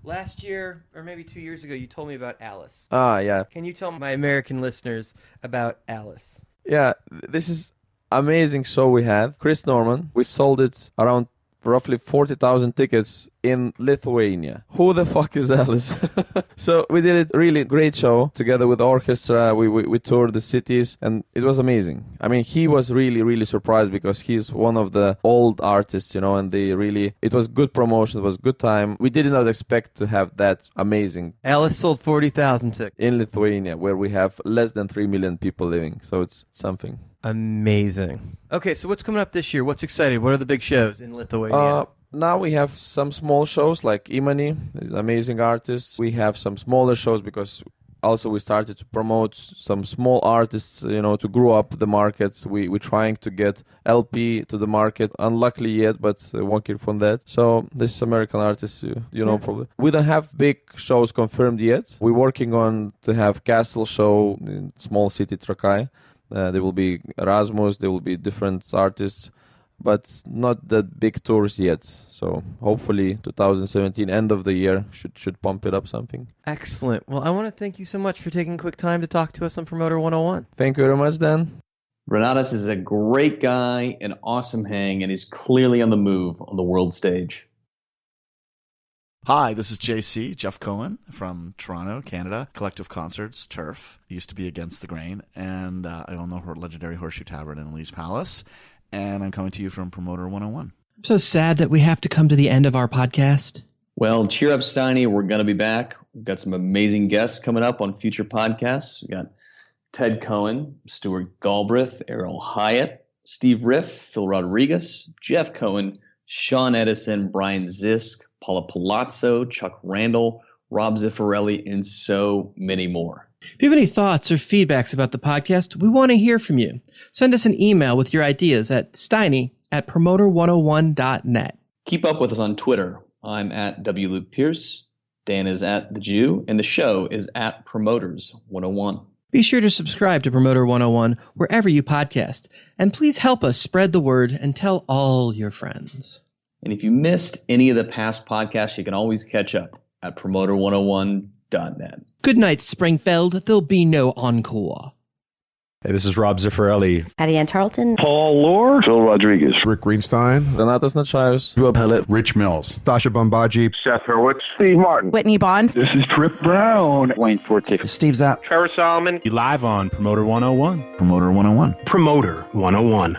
last year, or maybe 2 years ago, you told me about Alice. Yeah. Can you tell my American listeners about Alice? Yeah, this is amazing show we had. Chris Norman, we sold it around roughly 40,000 tickets in Lithuania. Who the fuck is Alice? So we did it really great show together with orchestra. We toured the cities and it was amazing. I mean, he was really, really surprised because he's one of the old artists, you know, and it was good promotion. It was good time. We did not expect to have that amazing. Alice sold 40,000 tickets. In Lithuania, where we have less than 3 million people living. So it's something. Amazing. Okay, so what's coming up this year? What's exciting? What are the big shows in Lithuania? Now we have some small shows like Imani, amazing artists. We have some smaller shows because also we started to promote some small artists, you know, to grow up the market. We're trying to get LP to the market. Unluckily yet, but working from that. So this is American artists, you know, probably. We don't have big shows confirmed yet. We're working on to have Castle show in small city Trakai. There will be Erasmus, there will be different artists, but not that big tours yet. So hopefully 2017, end of the year, should pump it up something. Excellent. Well, I want to thank you so much for taking quick time to talk to us on Promoter 101. Thank you very much, Dan. Renatas is a great guy, an awesome hang, and he's clearly on the move on the world stage. Hi, this is JC, Jeff Cohen from Toronto, Canada. Collective Concerts, Turf. Used to be Against the Grain, and I own the legendary Horseshoe Tavern in Lee's Palace, and I'm coming to you from Promoter 101. I'm so sad that we have to come to the end of our podcast. Well, cheer up, Steiny. We're going to be back. We've got some amazing guests coming up on future podcasts. We got Ted Cohen, Stuart Galbraith, Errol Hyatt, Steve Riff, Phil Rodriguez, Jeff Cohen, Sean Edison, Brian Zisk, Paula Palazzo, Chuck Randall, Rob Ziffarelli, and so many more. If you have any thoughts or feedbacks about the podcast, we want to hear from you. Send us an email with your ideas at steiny@promoter101.net. Keep up with us on Twitter. I'm at W. Luke Pierce, Dan is at The Jew, and the show is at Promoters 101. Be sure to subscribe to Promoter 101 wherever you podcast, and please help us spread the word and tell all your friends. And if you missed any of the past podcasts, you can always catch up at promoter101.net. Good night, Springfield. There'll be no encore. Hey, this is Rob Ziffarelli. Addie Ann Tarleton. Paul Lohr. Phil Rodriguez. Rick Greenstein. Renatas Nacajus. Rob Pellet. Rich Mills. Sasha Bombaji. Seth Hurwitz. Steve Martin. Whitney Bond. This is Trip Brown. Wayne Forte. Steve Zapp. Trevor Solomon. Live on Promoter 101. Promoter 101. Promoter 101.